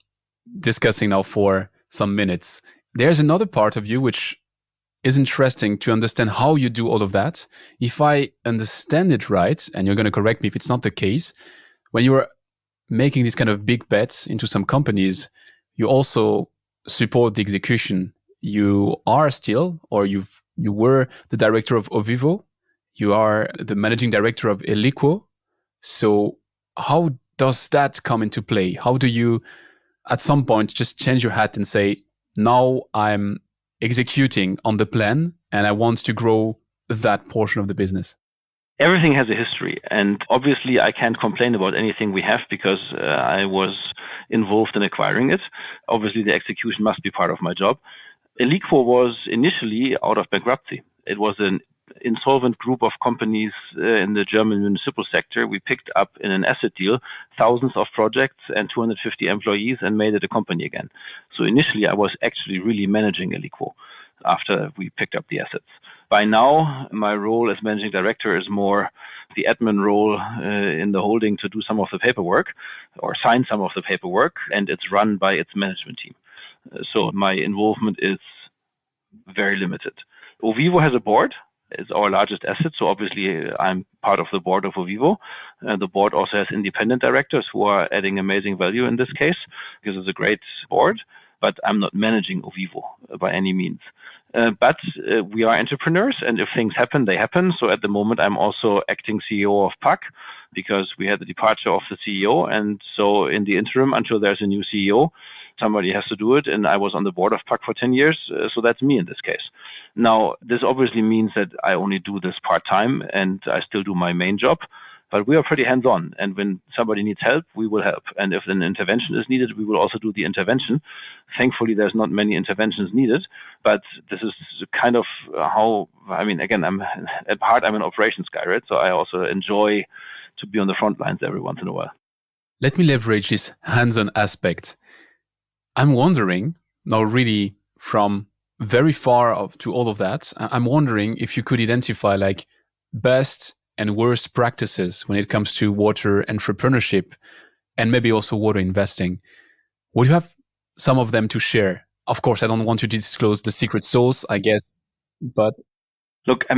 Speaker 2: discussing now for some minutes. There's another part of you which is interesting to understand how you do all of that. If I understand it right, and you're going to correct me if it's not the case, when you are making these kind of big bets into some companies, you also support the execution. you are still, or you were the director of Ovivo. You are the managing director of Eliquo. So how does that come into play? How do you, at some point, just change your hat and say, now I'm executing on the plan and I want to grow that portion of the business?
Speaker 1: Everything has a history, and obviously I can't complain about anything we have because I was involved in acquiring it. Obviously the execution must be part of my job. Eliquo was initially out of bankruptcy. It was an insolvent group of companies in the German municipal sector. We picked up in an asset deal thousands of projects and 250 employees and made it a company again. So initially I was actually really managing Eliquo after we picked up the assets. By now, my role as managing director is more the admin role in the holding to do some of the paperwork or sign some of the paperwork, and it's run by its management team. So my involvement is very limited. Ovivo has a board. It's our largest asset, so obviously I'm part of the board of Ovivo. The board also has independent directors who are adding amazing value in this case because it's a great board, but I'm not managing Ovivo by any means. But we are entrepreneurs, and if things happen, they happen. So at the moment, I'm also acting CEO of PAC because we had the departure of the CEO. And so in the interim, until there's a new CEO, somebody has to do it. And I was on the board of PAC for 10 years. So that's me in this case. Now, this obviously means that I only do this part-time and I still do my main job. But we are pretty hands-on, and when somebody needs help, we will help. And if an intervention is needed, we will also do the intervention. Thankfully, there's not many interventions needed, but this is kind of how, again, at heart, I'm an operations guy, right? So I also enjoy to be on the front lines every once in a while.
Speaker 2: Let me leverage this hands-on aspect. I'm wondering, now really from very far to all of that, I'm wondering if you could identify like best and worst practices when it comes to water entrepreneurship and maybe also water investing. Would you have some of them to share? Of course, I don't want you to disclose the secret sauce, I guess, but...
Speaker 1: Look, at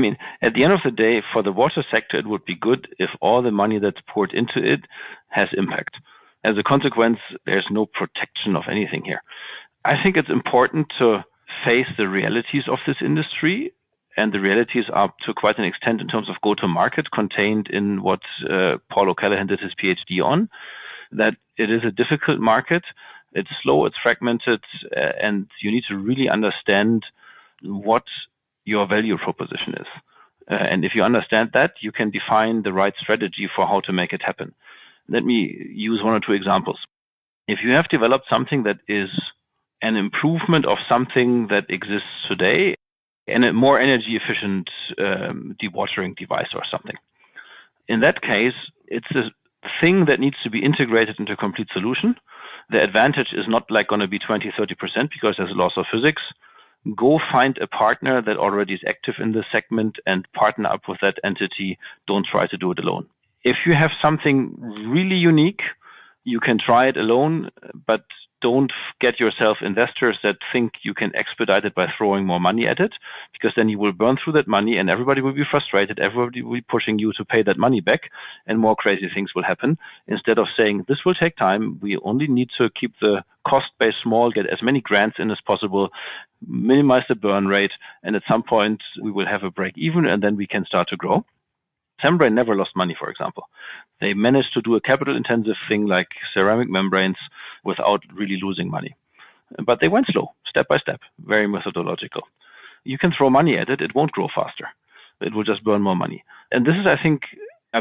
Speaker 1: the end of the day, for the water sector, it would be good if all the money that's poured into it has impact. As a consequence, there's no protection of anything here. I think it's important to face the realities of this industry. And the realities are to quite an extent in terms of go-to-market contained in what Paul O'Callaghan did his PhD on, that it is a difficult market, it's slow, it's fragmented, and you need to really understand what your value proposition is. And if you understand that, you can define the right strategy for how to make it happen. Let me use one or two examples. If you have developed something that is an improvement of something that exists today, and a more energy efficient dewatering device or something. In that case, it's a thing that needs to be integrated into a complete solution. The advantage is not like going to be 20, 30% because there's a loss of physics. Go find a partner that already is active in this segment and partner up with that entity. Don't try to do it alone. If you have something really unique, you can try it alone, but don't get yourself investors that think you can expedite it by throwing more money at it, because then you will burn through that money and everybody will be frustrated. Everybody will be pushing you to pay that money back and more crazy things will happen. Instead of saying, this will take time, we only need to keep the cost base small, get as many grants in as possible, minimize the burn rate, and at some point we will have a break even and then we can start to grow. Sembrain never lost money, for example. They managed to do a capital-intensive thing like ceramic membranes without really losing money. But they went slow, step by step, very methodological. You can throw money at it, it won't grow faster. It will just burn more money. And this is, I think,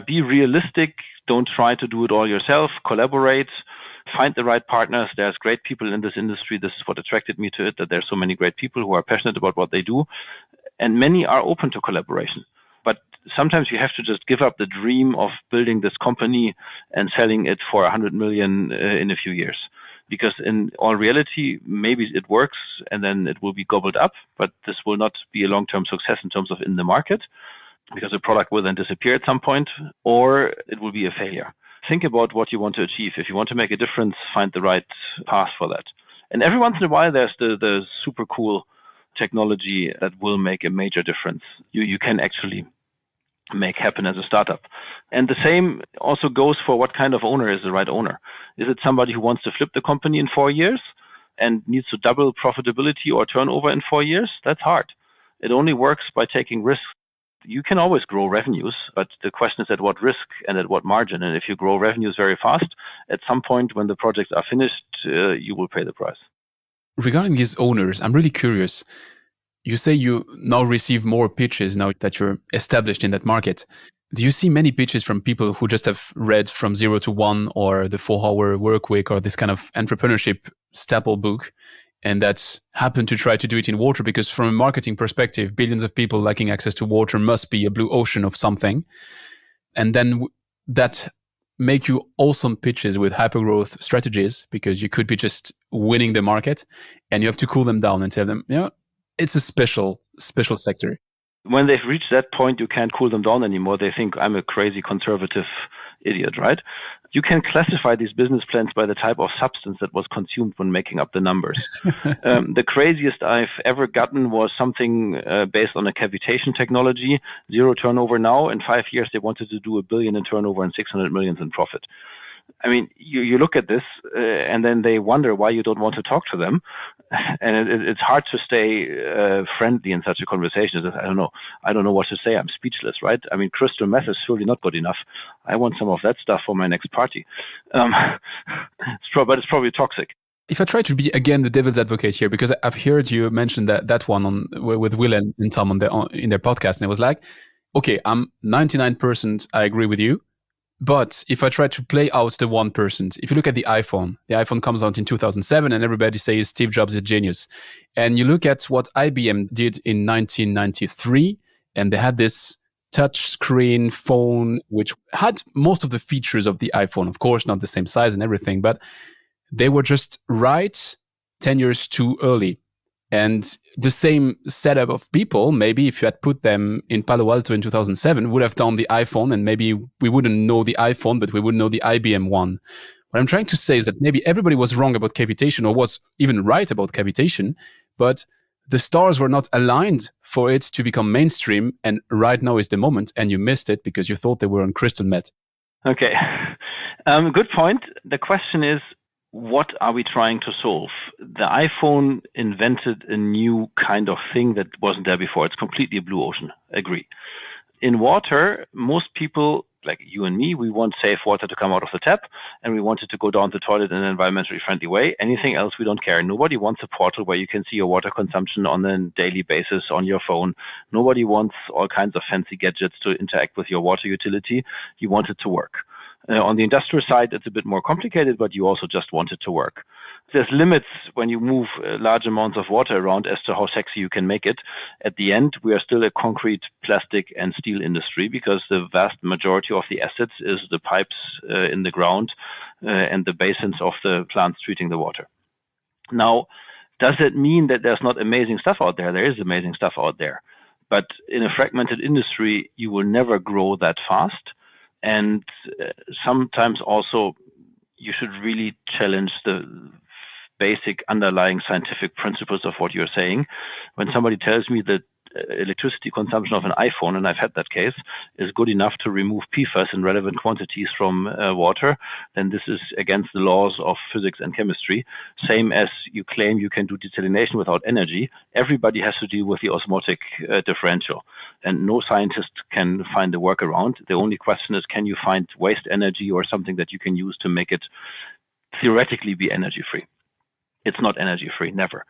Speaker 1: be realistic. Don't try to do it all yourself. Collaborate. Find the right partners. There's great people in this industry. This is what attracted me to it, that there's so many great people who are passionate about what they do. And many are open to collaboration. But sometimes you have to just give up the dream of building this company and selling it for 100 million in a few years. Because in all reality, maybe it works and then it will be gobbled up, but this will not be a long-term success in terms of in the market, because the product will then disappear at some point, or it will be a failure. Think about what you want to achieve. If you want to make a difference, find the right path for that. And every once in a while, there's the super cool technology that will make a major difference. You can actually make happen as a startup. And the same also goes for what kind of owner is the right owner. Is it somebody who wants to flip the company in 4 years? and needs to double profitability or turnover in 4 years, that's hard. It only works by taking risks. You can always grow revenues, but the question is at what risk and at what margin. And if you grow revenues very fast, at some point when the projects are finished, you will pay the price.
Speaker 2: Regarding these owners, I'm really curious. You say you now receive more pitches now that you're established in that market. Do you see many pitches from people who just have read From Zero to One or the 4-Hour Work Week or this kind of entrepreneurship staple book, and that happen to try to do it in water? Because from a marketing perspective, billions of people lacking access to water must be a blue ocean of something. And then that make you awesome pitches with hypergrowth strategies, because you could be just winning the market and you have to cool them down and tell them, it's a special sector.
Speaker 1: When they've reached that point, you can't cool them down anymore. They think I'm a crazy conservative idiot, right? You can classify these business plans by the type of substance that was consumed when making up the numbers. The craziest I've ever gotten was something based on a cavitation technology, 0 turnover now. In 5 years, they wanted to do $1 billion in turnover and 600 million in profit. I mean, you look at this and then they wonder why you don't want to talk to them. And it's hard to stay friendly in such a conversation. I don't know what to say. I'm speechless, right? I mean, crystal meth is surely not good enough. I want some of that stuff for my next party. But it's probably toxic.
Speaker 2: If I try to be, again, the devil's advocate here, because I've heard you mention that one with Will and Tom in their podcast, and it was like, okay, I'm 99% I agree with you. But if I try to play out the 1%, if you look at the iPhone comes out in 2007 and everybody says Steve Jobs is a genius. And you look at what IBM did in 1993, and they had this touch screen phone, which had most of the features of the iPhone, of course, not the same size and everything, but they were just right 10 years too early. And the same setup of people, maybe if you had put them in Palo Alto in 2007, would have done the iPhone, and maybe we wouldn't know the iPhone, but we would know the IBM one. What I'm trying to say is that maybe everybody was wrong about cavitation, or was even right about cavitation, but the stars were not aligned for it to become mainstream, and right now is the moment, and you missed it because you thought they were on crystal meth.
Speaker 1: Okay. Good point. The question is, what are we trying to solve? The iPhone invented a new kind of thing that wasn't there before. It's completely a blue ocean. Agree. In water, most people, like you and me, we want safe water to come out of the tap, and we want it to go down the toilet in an environmentally friendly way. Anything else, we don't care. Nobody wants a portal where you can see your water consumption on a daily basis on your phone. Nobody wants all kinds of fancy gadgets to interact with your water utility. You want it to work. On the industrial side, it's a bit more complicated, but you also just want it to work. There's limits when you move large amounts of water around as to how sexy you can make it. At the end, we are still a concrete, plastic, and steel industry, because the vast majority of the assets is the pipes in the ground and the basins of the plants treating the water. Now, does that mean that there's not amazing stuff out there? There is amazing stuff out there. But in a fragmented industry, you will never grow that fast. And sometimes also you should really challenge the basic underlying scientific principles of what you're saying. When somebody tells me that electricity consumption of an iPhone, and I've had that case, is good enough to remove PFAS in relevant quantities from water, then this is against the laws of physics and chemistry. Same as you claim you can do desalination without energy. Everybody has to deal with the osmotic differential, and no scientist can find a workaround. The only question is, can you find waste energy or something that you can use to make it theoretically be energy free? It's not energy free, never.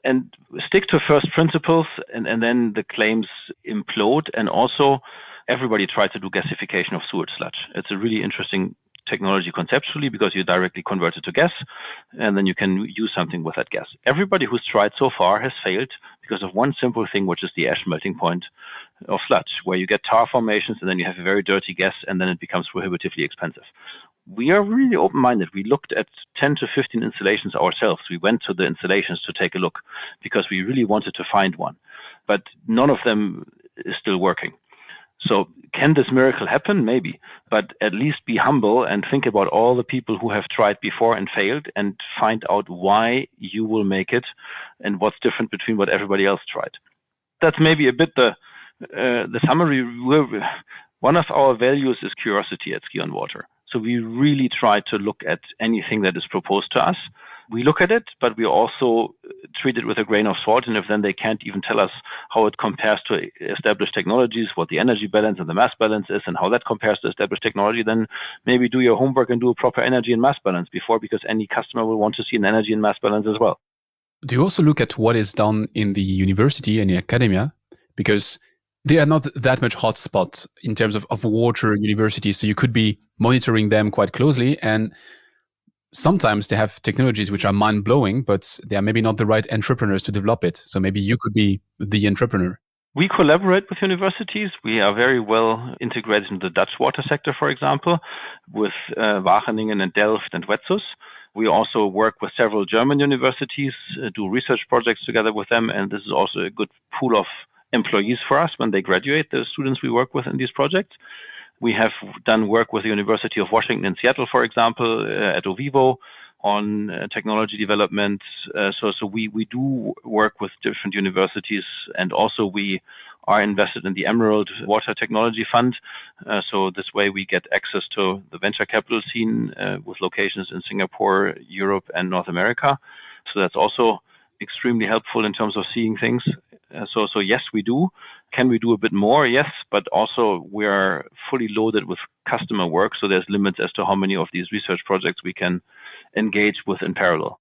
Speaker 1: And stick to first principles, and then the claims implode. And also, everybody tried to do gasification of sewage sludge. It's a really interesting technology conceptually, because you directly convert it to gas, and then you can use something with that gas. Everybody who's tried so far has failed because of one simple thing, which is the ash melting point of sludge, where you get tar formations and then you have a very dirty gas, and then it becomes prohibitively expensive. We are really open-minded. We looked at 10 to 15 installations ourselves. We went to the installations to take a look because we really wanted to find one. But none of them is still working. So can this miracle happen? Maybe. But at least be humble and think about all the people who have tried before and failed, and find out why you will make it and what's different between what everybody else tried. That's maybe a bit the summary. One of our values is curiosity at SKion Water. So we really try to look at anything that is proposed to us We look at it, but we also treat it with a grain of salt. And if then they can't even tell us how it compares to established technologies, what the energy balance and the mass balance is, and how that compares to established technology, then maybe do your homework and do a proper energy and mass balance before, because any customer will want to see an energy and mass balance as well.
Speaker 2: Do you also look at what is done in the university and in academia? Because they are not that much hotspot in terms of water universities, so you could be monitoring them quite closely, and sometimes they have technologies which are mind-blowing, but they are maybe not the right entrepreneurs to develop it. So maybe you could be the entrepreneur.
Speaker 1: We collaborate with universities. We are very well integrated in the Dutch water sector, for example, with Wageningen and Delft and Wetzus. We also work with several German universities, do research projects together with them, and this is also a good pool of employees for us when they graduate, the students we work with in these projects. We have done work with the University of Washington in Seattle, for example, at Ovivo on technology development. So we do work with different universities, and also we are invested in the Emerald Water Technology Fund. So this way we get access to the venture capital scene with locations in Singapore, Europe, and North America. So that's also extremely helpful in terms of seeing things. So yes, we do. Can we do a bit more? Yes, but also we are fully loaded with customer work. So there's limits as to how many of these research projects we can engage with in parallel.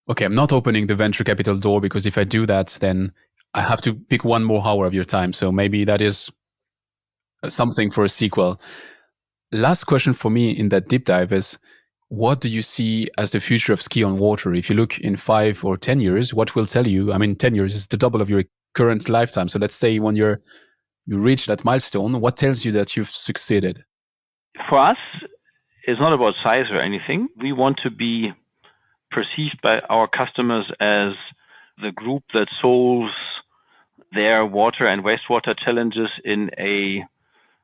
Speaker 2: Okay, I'm not opening the venture capital door, because if I do that, then I have to pick one more hour of your time. So maybe that is something for a sequel. Last question for me in that deep dive is, what do you see as the future of SKion Water? If you look in 5 or 10 years, what will tell you? I mean, 10 years is the double of your current lifetime. So let's say when you reach that milestone, what tells you that you've succeeded?
Speaker 1: For us, it's not about size or anything. We want to be perceived by our customers as the group that solves their water and wastewater challenges in a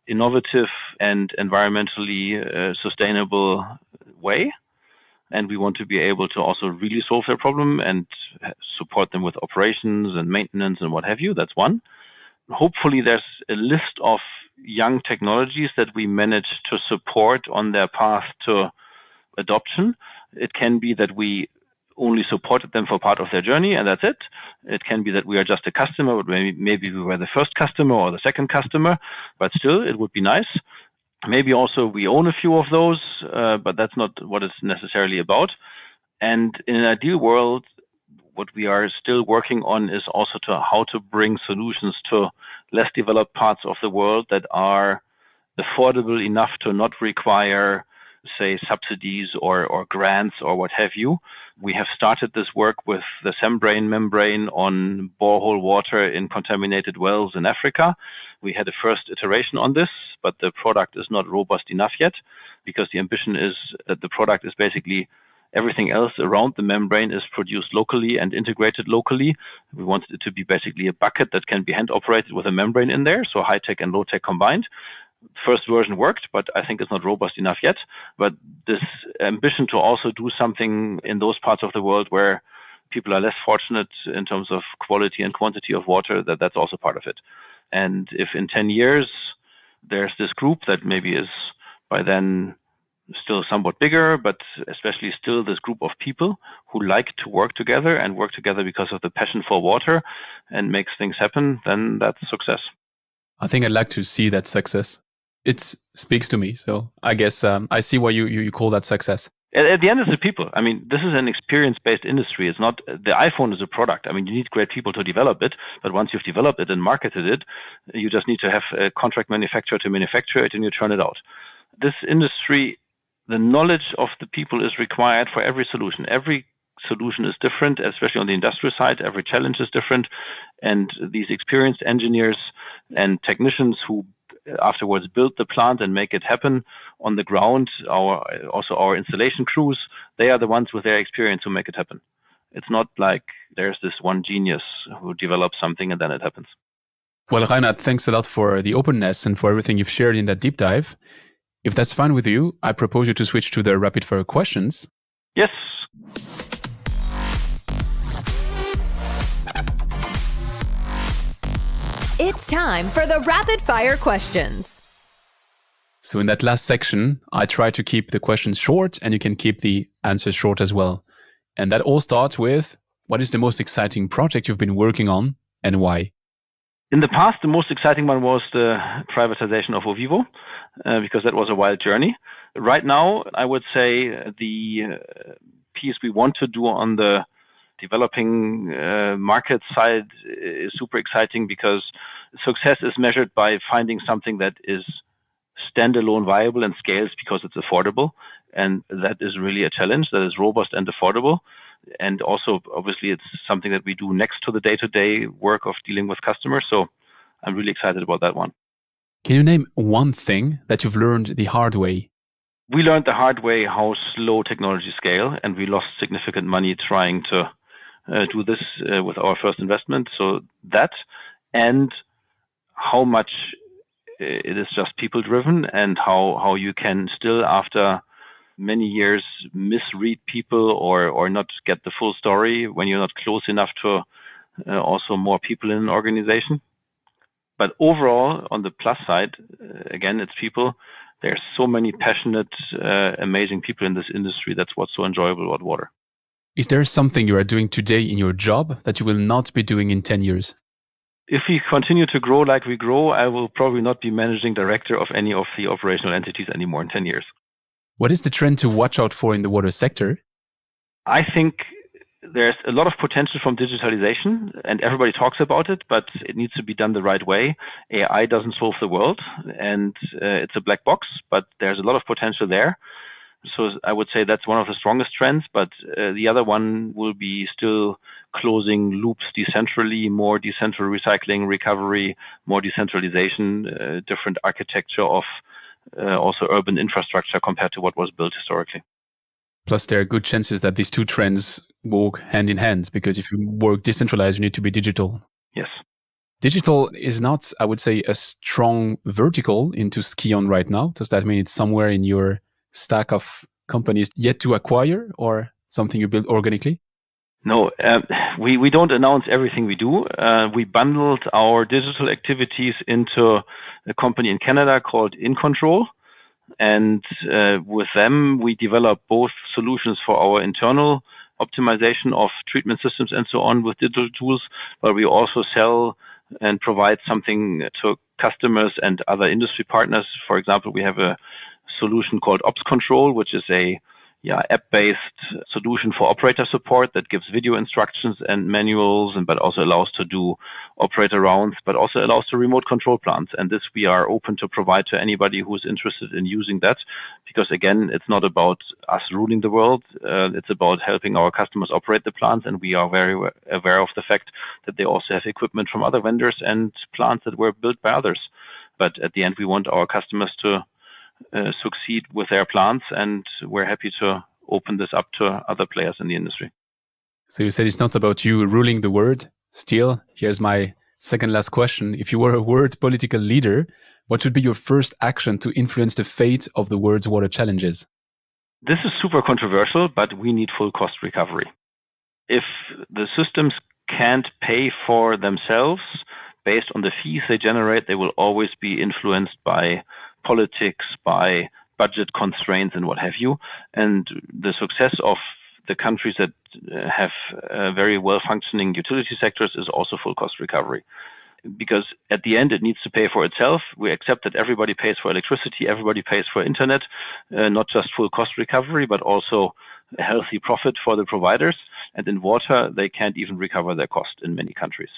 Speaker 1: innovative and environmentally sustainable way. And we want to be able to also really solve their problem and support them with operations and maintenance and what have you. That's one. Hopefully there's a list of young technologies that we manage to support on their path to adoption. It can be that we only supported them for part of their journey and that's it. It can be that we are just a customer, but maybe we were the first customer or the second customer, but still it would be nice. Maybe also we own a few of those, but that's not what it's necessarily about. And in an ideal world, what we are still working on is also how to bring solutions to less developed parts of the world that are affordable enough to not require, say, subsidies or grants or what have you. We have started this work with the membrane on borehole water in contaminated wells in Africa. We had a first iteration on this, but the product is not robust enough yet, because the ambition is that the product is basically everything else around the membrane is produced locally and integrated locally. We wanted it to be basically a bucket that can be hand operated with a membrane in there, so high tech and low tech combined. First version worked, but I think it's not robust enough yet. But this ambition to also do something in those parts of the world where people are less fortunate in terms of quality and quantity of water, that's also part of it. And if in 10 years there's this group that maybe is by then still somewhat bigger, but especially still this group of people who like to work together and work together because of the passion for water and makes things happen, then that's success.
Speaker 2: I think I'd like to see that success. It speaks to me. So I guess I see why you call that success.
Speaker 1: At the end, it's the people. I mean, this is an experience-based industry. It's not, the iPhone is a product. I mean, you need great people to develop it, but once you've developed it and marketed it, you just need to have a contract manufacturer to manufacture it and you turn it out. This industry, the knowledge of the people is required for every solution. Every solution is different, especially on the industrial side. Every challenge is different. And these experienced engineers and technicians who afterwards build the plant and make it happen on the ground, our installation crews, they are the ones with their experience who make it happen. It's not like there's this one genius who develops something and then it happens.
Speaker 2: Well, Reinhard, thanks a lot for the openness and for everything you've shared in that deep dive. If that's fine with you, I propose you to switch to the rapid fire questions.
Speaker 1: Yes.
Speaker 3: It's time for the rapid fire questions.
Speaker 2: So in that last section, I try to keep the questions short and you can keep the answers short as well. And that all starts with, what is the most exciting project you've been working on and why?
Speaker 1: In the past, the most exciting one was the privatization of Ovivo, because that was a wild journey. Right now, I would say the piece we want to do on the developing market side is super exciting, because success is measured by finding something that is standalone viable and scales because it's affordable. And that is really a challenge, that is robust and affordable. And also, obviously, it's something that we do next to the day-to-day work of dealing with customers. So I'm really excited about that one.
Speaker 2: Can you name one thing that you've learned the hard way?
Speaker 1: We learned the hard way how slow technology scale, and we lost significant money trying to do this with our first investment. So that, and how much it is just people-driven, and how you can still, after many years, misread people or not get the full story when you're not close enough to also more people in an organization. But overall, on the plus side, again, it's people. There's so many passionate, amazing people in this industry. That's what's so enjoyable about water.
Speaker 2: Is there something you are doing today in your job that you will not be doing in 10 years?
Speaker 1: If we continue to grow like we grow, I will probably not be managing director of any of the operational entities anymore in 10 years.
Speaker 2: What is the trend to watch out for in the water sector?
Speaker 1: I think there's a lot of potential from digitalization, and everybody talks about it, but it needs to be done the right way. AI doesn't solve the world, and it's a black box, but there's a lot of potential there. So I would say that's one of the strongest trends, but the other one will be still closing loops decentrally, more decentral recycling, recovery, more decentralization, different architecture of also urban infrastructure compared to what was built historically.
Speaker 2: Plus, there are good chances that these two trends walk hand in hand, because if you work decentralized, you need to be digital.
Speaker 1: Yes.
Speaker 2: Digital is not, I would say, a strong vertical into SKion right now. Does that mean it's somewhere in your stack of companies yet to acquire, or something you build organically?
Speaker 1: No, we don't announce everything we do. We bundled our digital activities into a company in Canada called In Control. And with them, we develop both solutions for our internal optimization of treatment systems and so on with digital tools, but we also sell and provide something to customers and other industry partners. For example, we have a solution called Ops Control, which is a app-based solution for operator support that gives video instructions and manuals, but also allows to do operator rounds, but also allows to remote control plants. And this we are open to provide to anybody who's interested in using that, because again, it's not about us ruling the world. It's about helping our customers operate the plants, and we are very aware of the fact that they also have equipment from other vendors and plants that were built by others. But at the end, we want our customers to succeed with their plants, and we're happy to open this up to other players in the industry.
Speaker 2: So you said it's not about you ruling the world. Still, here's my second last question. If you were a world political leader, what would be your first action to influence the fate of the world's water challenges?
Speaker 1: This is super controversial, but we need full cost recovery. If the systems can't pay for themselves based on the fees they generate, they will always be influenced by politics, by budget constraints and what have you. And the success of the countries that have very well-functioning utility sectors is also full cost recovery. Because at the end, it needs to pay for itself. We accept that everybody pays for electricity, everybody pays for internet, not just full cost recovery, but also a healthy profit for the providers. And in water, they can't even recover their cost in many countries.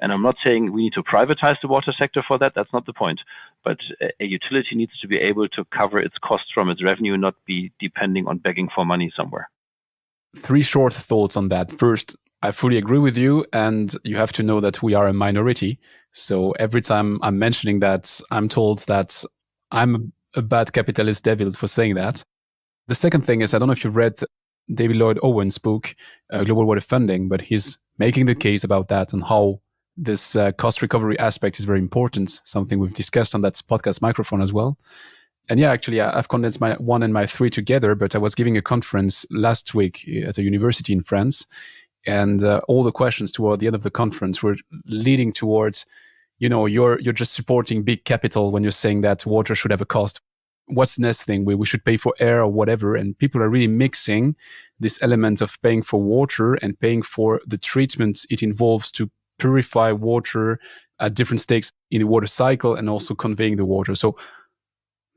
Speaker 1: And I'm not saying we need to privatize the water sector for that. That's not the point. But a utility needs to be able to cover its costs from its revenue, not be depending on begging for money somewhere.
Speaker 2: 3 short thoughts on that. First, I fully agree with you. And you have to know that we are a minority. So every time I'm mentioning that, I'm told that I'm a bad capitalist devil for saying that. The second thing is, I don't know if you've read David Lloyd Owen's book, Global Water Funding, but he's making the case about that and how this cost recovery aspect is very important, something we've discussed on that podcast microphone as well. And yeah, actually, I've condensed my 1 and my 3 together, but I was giving a conference last week at a university in France, and all the questions toward the end of the conference were leading towards, you're just supporting big capital when you're saying that water should have a cost. what's the next thing? We should pay for air or whatever. And people are really mixing this element of paying for water and paying for the treatment it involves to purify water at different stakes in the water cycle and also conveying the water. So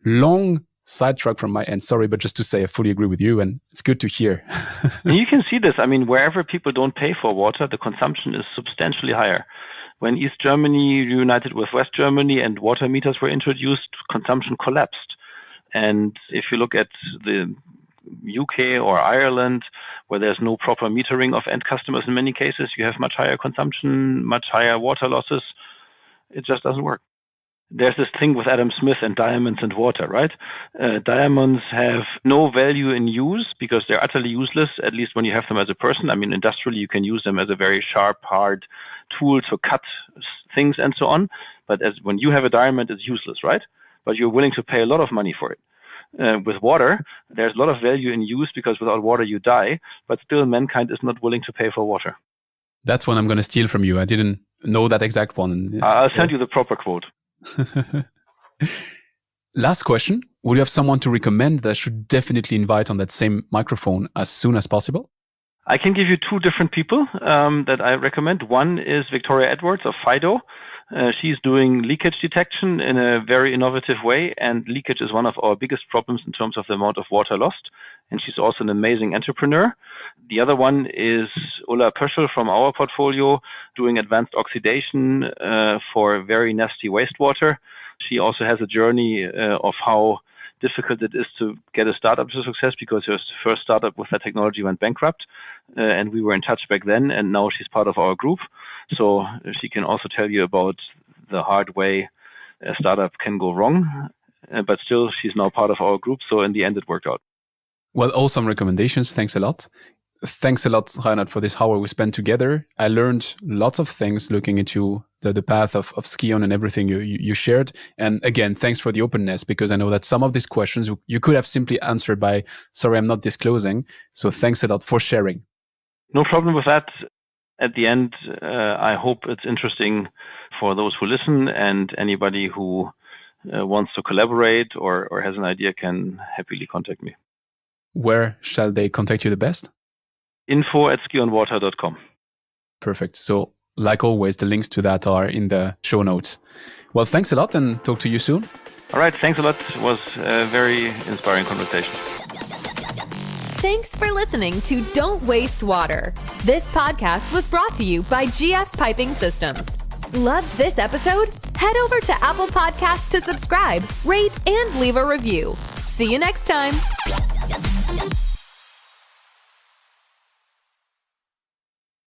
Speaker 2: long sidetrack from my end, sorry, but just to say I fully agree with you, and it's good to hear.
Speaker 1: And you can see this. I mean, wherever people don't pay for water, the consumption is substantially higher. When East Germany reunited with West Germany and water meters were introduced, consumption collapsed. And if you look at the UK or Ireland, where there's no proper metering of end customers in many cases, you have much higher consumption, much higher water losses. It just doesn't work. There's this thing with Adam Smith and diamonds and water, right? Diamonds have no value in use because they're utterly useless, at least when you have them as a person. I mean, industrially, you can use them as a very sharp, hard tool to cut things and so on. But when you have a diamond, it's useless, right? But you're willing to pay a lot of money for it. With water, there's a lot of value in use because without water, you die. But still, mankind is not willing to pay for water.
Speaker 2: That's one I'm going to steal from you. I didn't know that exact one.
Speaker 1: I'll send you the proper quote.
Speaker 2: Last question. Would you have someone to recommend that I should definitely invite on that same microphone as soon as possible?
Speaker 1: I can give you two different people that I recommend. One is Victoria Edwards of Fido. She's doing leakage detection in a very innovative way, and leakage is one of our biggest problems in terms of the amount of water lost. And she's also an amazing entrepreneur. The other one is Ulla Pöschel from our portfolio, doing advanced oxidation for very nasty wastewater. She also has a journey of how difficult it is to get a startup to success, because her first startup with that technology went bankrupt. And we were in touch back then, and now she's part of our group. So she can also tell you about the hard way a startup can go wrong. But still, she's now part of our group. So in the end, it worked out.
Speaker 2: Well, awesome recommendations. Thanks a lot. Thanks a lot, Reinhard, for this hour we spent together. I learned lots of things looking into the path of SKion and everything you shared. And again, thanks for the openness, because I know that some of these questions you could have simply answered by, sorry, I'm not disclosing. So thanks a lot for sharing.
Speaker 1: No problem with that. At the end, I hope it's interesting for those who listen, and anybody who wants to collaborate or has an idea can happily contact me.
Speaker 2: Where shall they contact you the best?
Speaker 1: info@skionwater.com.
Speaker 2: Perfect. So like always, the links to that are in the show notes. Well, thanks a lot, and talk to you soon.
Speaker 1: All right. Thanks a lot. It was a very inspiring conversation.
Speaker 3: Thanks for listening to Don't Waste Water. This podcast was brought to you by GF Piping Systems. Loved this episode? Head over to Apple Podcasts to subscribe, rate, and leave a review. See you next time.